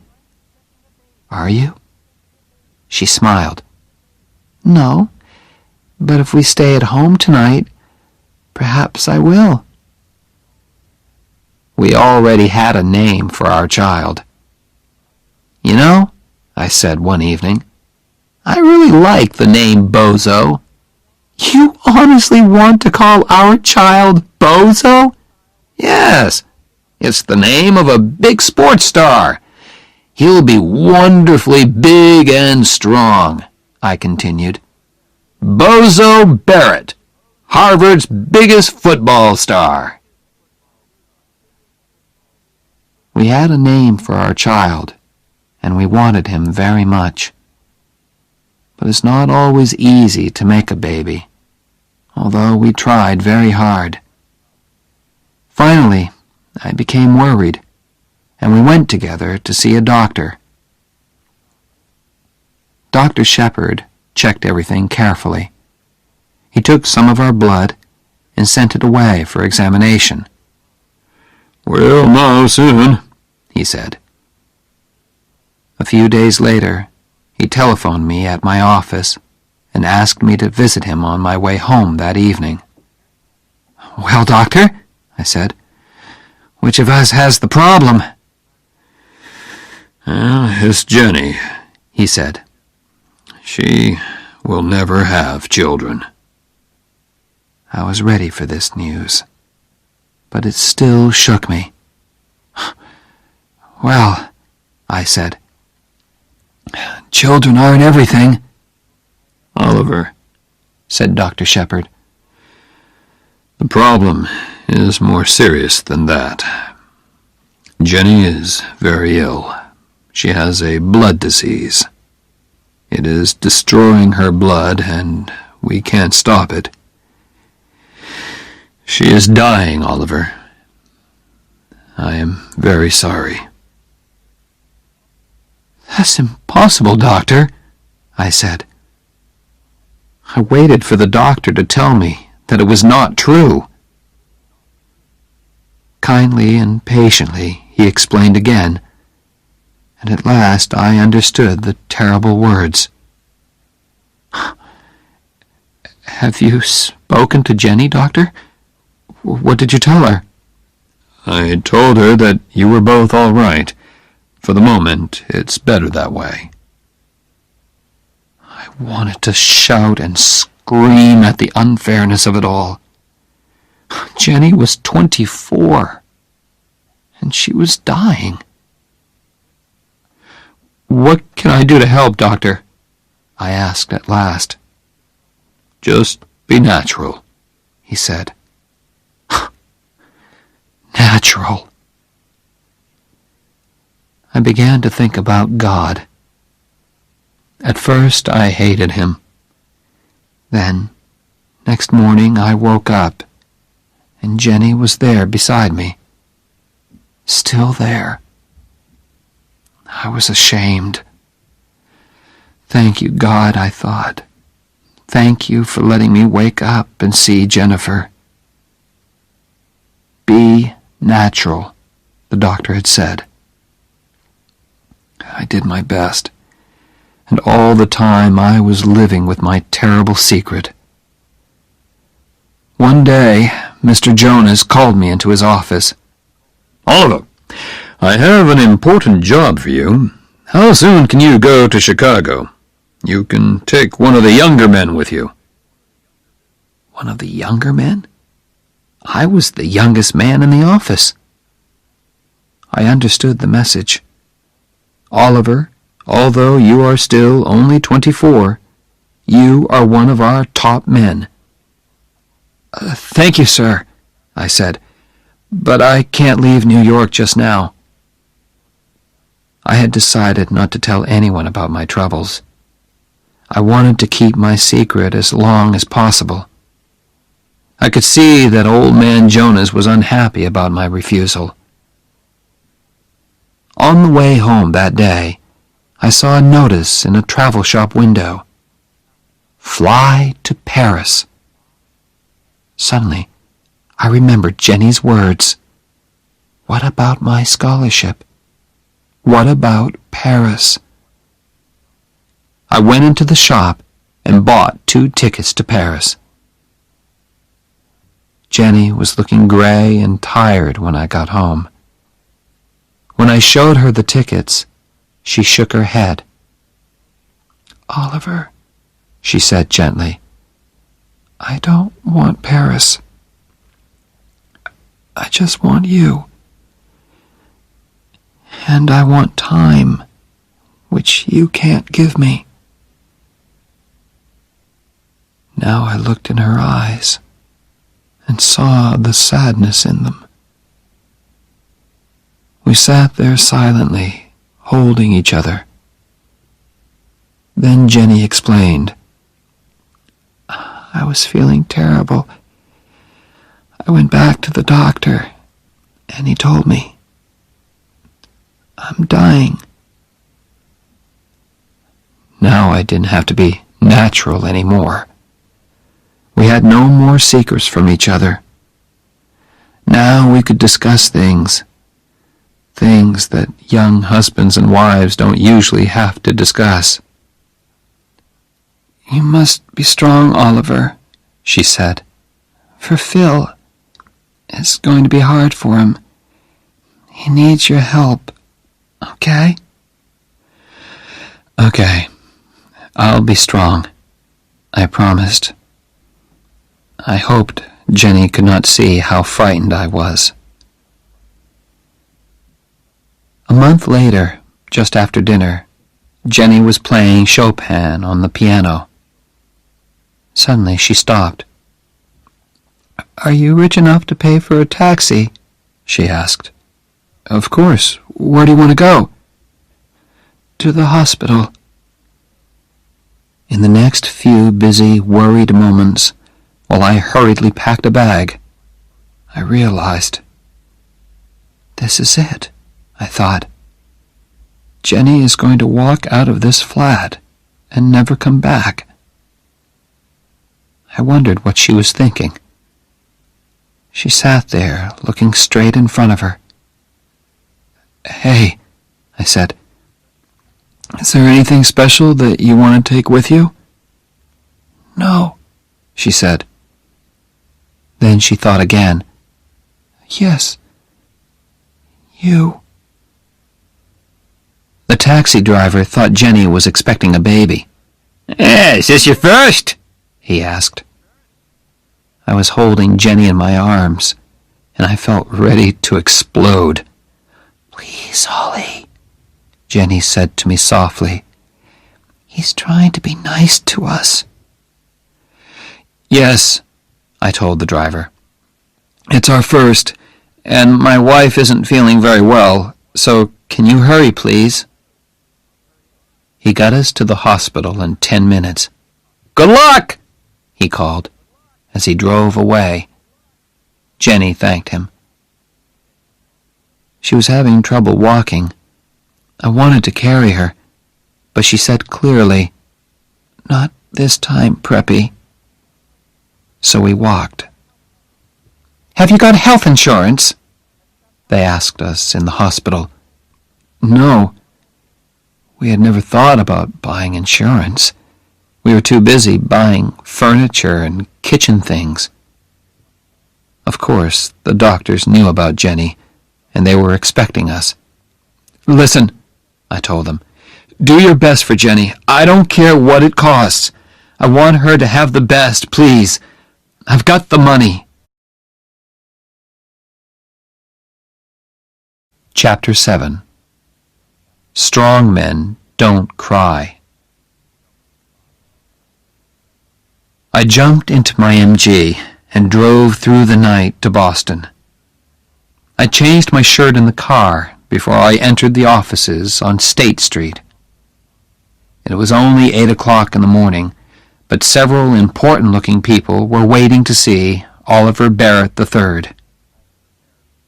"Are you?" She smiled. "No, but if we stay at home tonight, perhaps I will." We already had a name for our child. "You know," I said one evening, "I really like the name Bozo." "You honestly want to call our child Bozo?" "Yes, it's the name of a big sports star. He'll be wonderfully big and strong," I continued. "Bozo Barrett, Harvard's biggest football star." We had a name for our child, and we wanted him very much. But it's not always easy to make a baby, although we tried very hard. Finally, I became worried, and we went together to see a doctor. Dr. Shepard checked everything carefully. He took some of our blood and sent it away for examination. "We'll know soon," he said. A few days later, he telephoned me at my office and asked me to visit him on my way home that evening. "Well, doctor," I said, "which of us has the problem?" "It's Jenny," he said. "She will never have children." I was ready for this news, but it still shook me. "Well," I said, "children aren't everything." "Oliver," said Dr. Shepard, "the problem is more serious than that. Jenny is very ill. She has a blood disease. It is destroying her blood, and we can't stop it. She is dying, Oliver. I am very sorry." "That's impossible, Doctor," I said. I waited for the doctor to tell me that it was not true. Kindly and patiently he explained again, and at last I understood the terrible words. "Have you spoken to Jenny, Doctor? What did you tell her?" "I told her that you were both all right. For the moment, it's better that way." I wanted to shout and scream at the unfairness of it all. Jenny was 24, and she was dying. "What can I do to help, Doctor?" I asked at last. "Just be natural," he said. Natural. I began to think about God. At first I hated him. Then, next morning I woke up, and Jenny was there beside me. Still there. I was ashamed. Thank you, God, I thought. Thank you for letting me wake up and see Jennifer. Be natural, the doctor had said. I did my best, and all the time I was living with my terrible secret. One day, Mr. Jonas called me into his office. "Oliver, I have an important job for you. How soon can you go to Chicago? You can take one of the younger men with you." One of the younger men? I was the youngest man in the office. I understood the message. "Oliver, although you are still only 24, you are one of our top men." "Thank you, sir," I said, "but I can't leave New York just now." I had decided not to tell anyone about my troubles. I wanted to keep my secret as long as possible. I could see that old man Jonas was unhappy about my refusal. On the way home that day, I saw a notice in a travel shop window. "Fly to Paris." Suddenly, I remembered Jenny's words. What about my scholarship? What about Paris? I went into the shop and bought 2 tickets to Paris. Jenny was looking gray and tired when I got home. When I showed her the tickets, she shook her head. "Oliver," she said gently, "I don't want Paris. I just want you. And I want time, which you can't give me." Now I looked in her eyes and saw the sadness in them. We sat there silently, holding each other. Then Jenny explained. "I was feeling terrible. I went back to the doctor, and he told me, I'm dying." Now I didn't have to be natural anymore. We had no more secrets from each other. Now we could discuss things that young husbands and wives don't usually have to discuss. "You must be strong, Oliver," she said. "For Phil, it's going to be hard for him. He needs your help, okay?" "Okay, I'll be strong," I promised. I hoped Jenny could not see how frightened I was. A month later, just after dinner, Jenny was playing Chopin on the piano. Suddenly she stopped. "Are you rich enough to pay for a taxi?" she asked. "Of course. Where do you want to go?" "To the hospital." In the next few busy, worried moments, while I hurriedly packed a bag, I realized, this is it, I thought. Jenny is going to walk out of this flat and never come back. I wondered what she was thinking. She sat there, looking straight in front of her. "Hey," I said, "is there anything special that you want to take with you?" "No," she said. Then she thought again. "Yes, you." The taxi driver thought Jenny was expecting a baby. "Is this your first?" he asked. I was holding Jenny in my arms, and I felt ready to explode. "Please, Holly," Jenny said to me softly. "He's trying to be nice to us." "Yes," I told the driver. "It's our first, and my wife isn't feeling very well, so can you hurry, please?" He got us to the hospital in 10 minutes. "Good luck!" he called as he drove away. Jenny thanked him. She was having trouble walking. I wanted to carry her, but she said clearly, "Not this time, Preppy." So we walked. "Have you got health insurance?" they asked us in the hospital. No. We had never thought about buying insurance. We were too busy buying furniture and kitchen things. Of course, the doctors knew about Jenny, and they were expecting us. "Listen," I told them, "do your best for Jenny. I don't care what it costs. I want her to have the best, please. I've got the money." Chapter 7. Strong men don't cry. I jumped into my MG and drove through the night to Boston. I changed my shirt in the car before I entered the offices on State Street. It was only 8 o'clock in the morning, but several important-looking people were waiting to see Oliver Barrett III.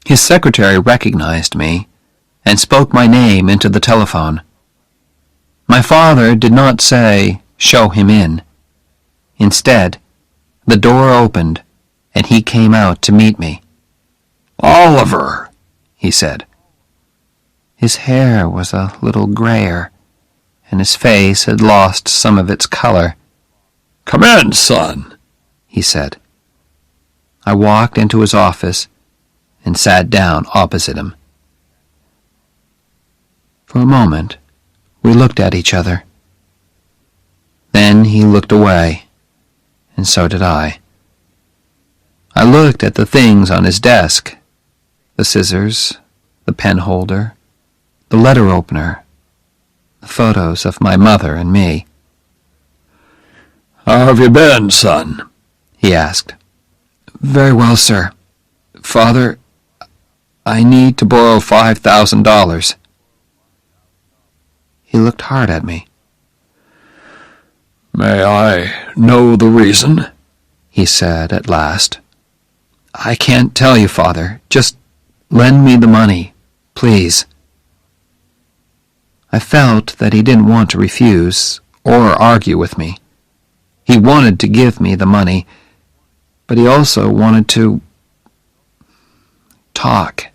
His secretary recognized me and spoke my name into the telephone. My father did not say, "Show him in." Instead, the door opened, and he came out to meet me. "Oliver," he said. His hair was a little grayer, and his face had lost some of its color. "Come in, son," he said. I walked into his office and sat down opposite him. For a moment, we looked at each other. Then he looked away, and so did I. I looked at the things on his desk, the scissors, the pen holder, the letter opener, the photos of my mother and me. "How have you been, son?" he asked. "Very well, sir. Father, I need to borrow $5,000. He looked hard at me. "May I know the reason?" he said at last. "I can't tell you, Father. Just lend me the money, please." I felt that he didn't want to refuse or argue with me. He wanted to give me the money, but he also wanted to talk.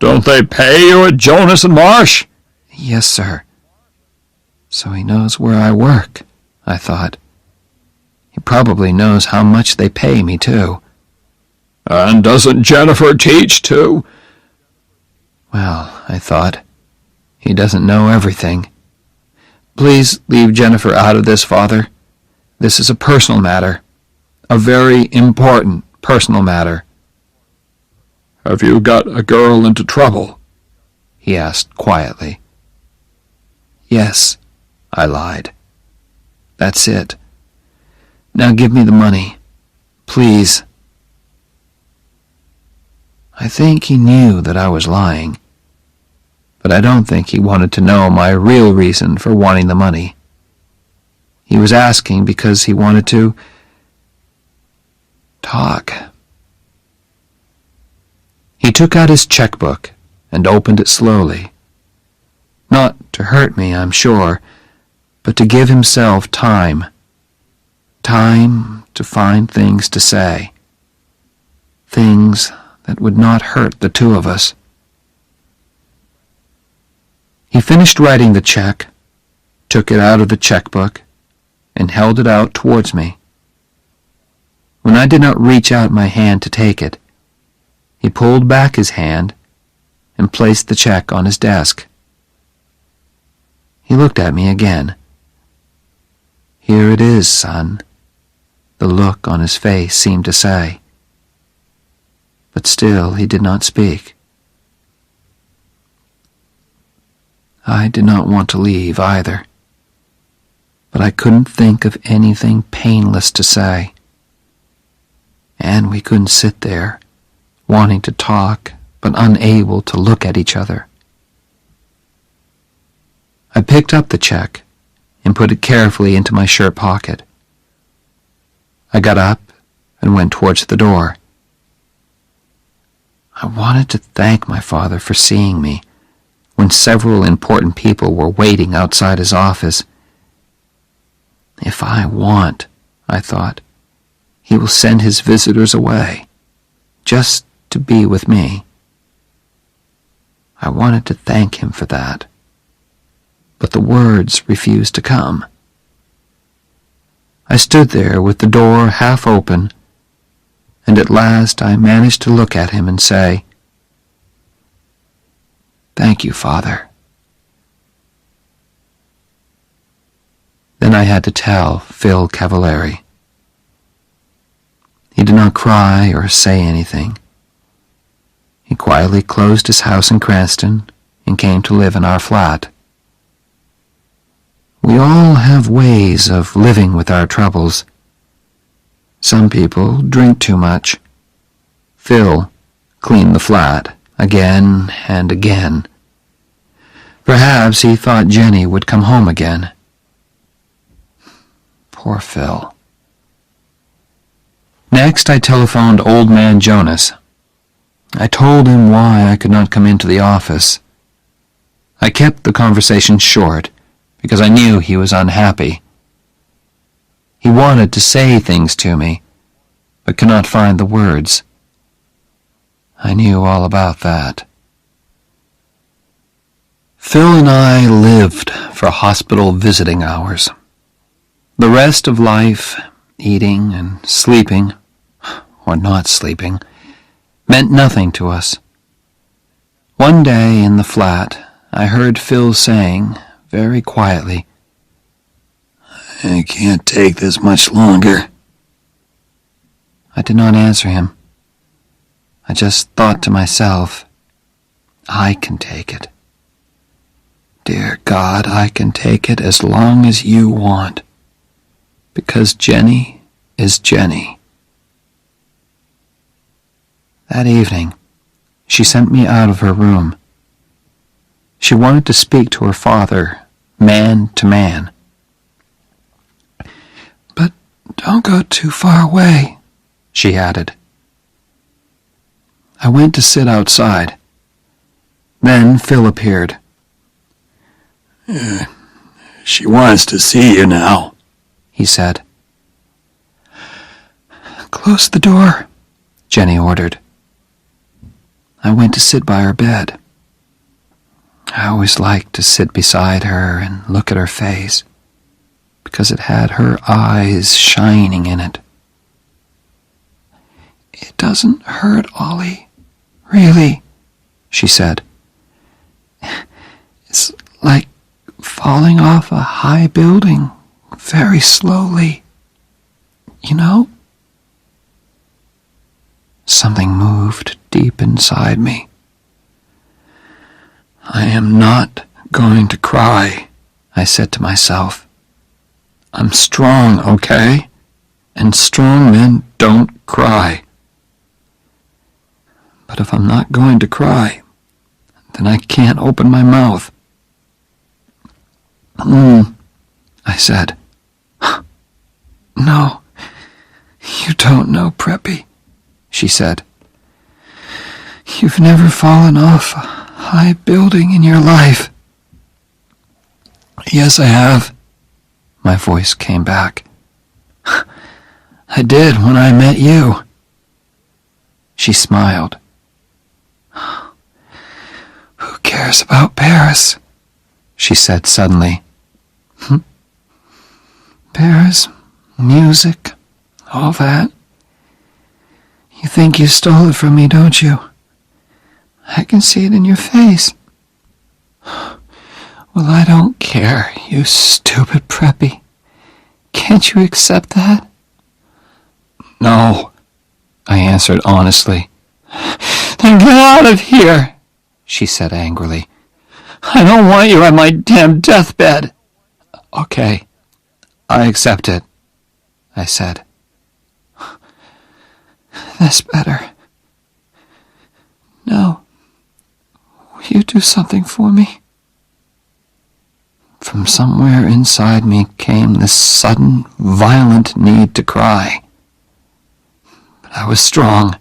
"Don't they pay you at Jonas and Marsh?" "Yes, sir." So he knows where I work, I thought. He probably knows how much they pay me, too. "And doesn't Jennifer teach, too?" Well, I thought, he doesn't know everything. Please leave Jennifer out of this, Father. This is a personal matter. A very important personal matter. "Have you got a girl into trouble?" he asked quietly. "Yes," I lied. "That's it. Now give me the money. Please." I think he knew that I was lying, but I don't think he wanted to know my real reason for wanting the money. He was asking because he wanted to talk. He took out his checkbook and opened it slowly. Not to hurt me, I'm sure, but to give himself time. Time to find things to say. Things that would not hurt the two of us. He finished writing the check, took it out of the checkbook, and held it out towards me. When I did not reach out my hand to take it, he pulled back his hand and placed the check on his desk. He looked at me again. "Here it is, son," the look on his face seemed to say. But still he did not speak. I did not want to leave either, but I couldn't think of anything painless to say. And we couldn't sit there, wanting to talk but unable to look at each other. I picked up the check and put it carefully into my shirt pocket. I got up and went towards the door. I wanted to thank my father for seeing me when several important people were waiting outside his office. If I want, I thought, he will send his visitors away, just to be with me. I wanted to thank him for that, but the words refused to come. I stood there with the door half open, and at last I managed to look at him and say, "Thank you, Father." Then I had to tell Phil Cavallari. He did not cry or say anything. He quietly closed his house in Cranston and came to live in our flat. We all have ways of living with our troubles. Some people drink too much. Phil cleaned the flat again and again. Perhaps he thought Jenny would come home again. Poor Phil. Next, I telephoned Old Man Jonas. I told him why I could not come into the office. I kept the conversation short because I knew he was unhappy. He wanted to say things to me, but could not find the words. I knew all about that. Phil and I lived for hospital visiting hours. The rest of life, eating and sleeping, or not sleeping, meant nothing to us. One day in the flat, I heard Phil saying, very quietly, "I can't take this much longer." I did not answer him. I just thought to myself, I can take it. Dear God, I can take it as long as you want, because Jenny is Jenny. That evening, she sent me out of her room. She wanted to speak to her father, man to man. "But don't go too far away," she added. I went to sit outside. Then Phil appeared. "She wants to see you now," he said. "Close the door," Jenny ordered. I went to sit by her bed. I always liked to sit beside her and look at her face, because it had her eyes shining in it. "It doesn't hurt, Ollie, really," she said. "It's like falling off a high building very slowly, you know?" Something moved deep inside me. "I am not going to cry," I said to myself. "I'm strong, okay? And strong men don't cry. But if I'm not going to cry, then I can't open my mouth." I said. "No, you don't know, Preppy," she said. "You've never fallen off a high building in your life." Yes, I have. My voice came back. I did when I met you. She smiled. Who cares about Paris? She said suddenly. Paris, music, all that. You think you stole it from me, don't you? I can see it in your face. Well, I don't care, you stupid preppy. Can't you accept that? No, I answered honestly. Then get out of here, she said angrily. I don't want you on my damn deathbed. Okay, I accept it, I said. That's better. Now, will you do something for me? From somewhere inside me came this sudden, violent need to cry. But I was strong.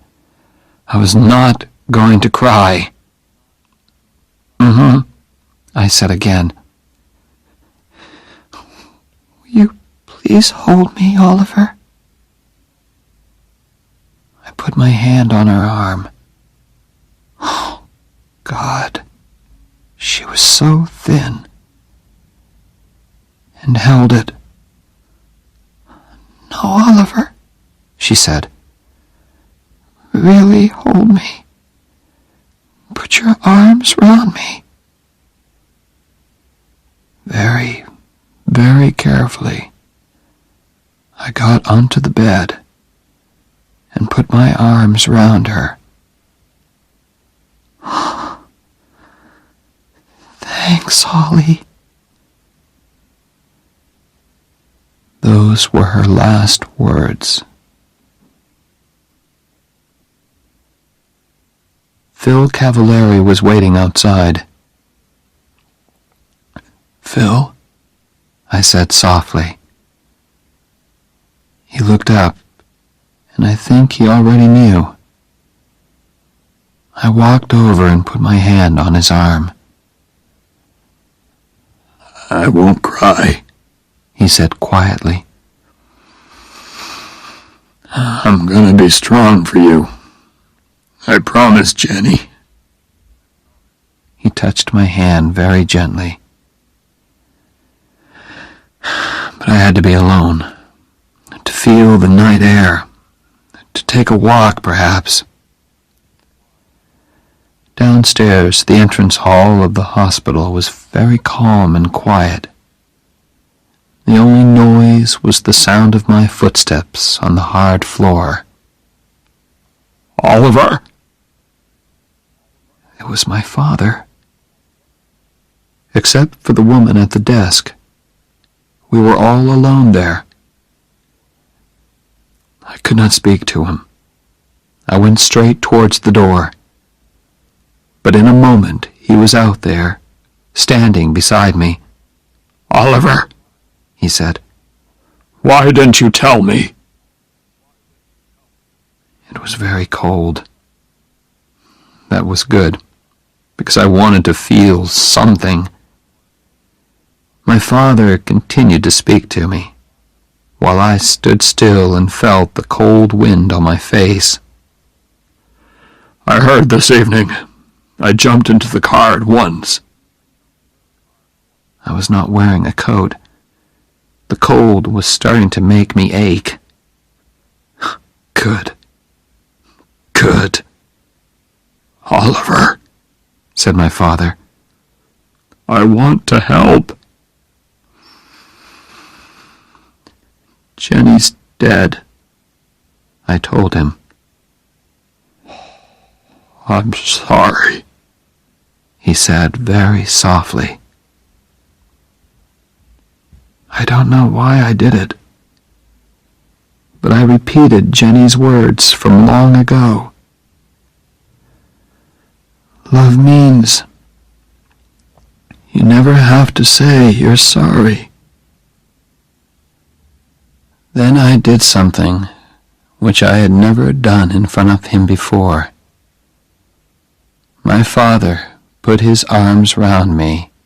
I was not going to cry. I said again. Will you please hold me, Oliver? I put my hand on her arm. Oh, God, she was so thin. And held it. No, Oliver, she said. Really hold me. Put your arms round me. Very, very carefully, I got onto the bed and put my arms round her. Thanks, Ollie. Those were her last words. Phil Cavallari was waiting outside. Phil, I said softly. He looked up, and I think he already knew. I walked over and put my hand on his arm. I won't cry, he said quietly. I'm gonna be strong for you. I promise, Jenny. He touched my hand very gently. But I had to be alone, to feel the night air, to take a walk, perhaps. Downstairs, the entrance hall of the hospital was very calm and quiet. The only noise was the sound of my footsteps on the hard floor. Oliver! It was my father. Except for the woman at the desk. We were all alone there. I could not speak to him. I went straight towards the door. But in a moment he was out there, standing beside me. Oliver, he said. Why didn't you tell me? It was very cold. That was good, because I wanted to feel something. My father continued to speak to me, while I stood still and felt the cold wind on my face. I heard this evening. I jumped into the car at once. I was not wearing a coat. The cold was starting to make me ache. Good. Good. Oliver, said my father. I want to help. Jenny's dead, I told him. I'm sorry, he said very softly. I don't know why I did it, but I repeated Jenny's words from long ago. Love means you never have to say you're sorry. Then I did something which I had never done in front of him before. My father put his arms round me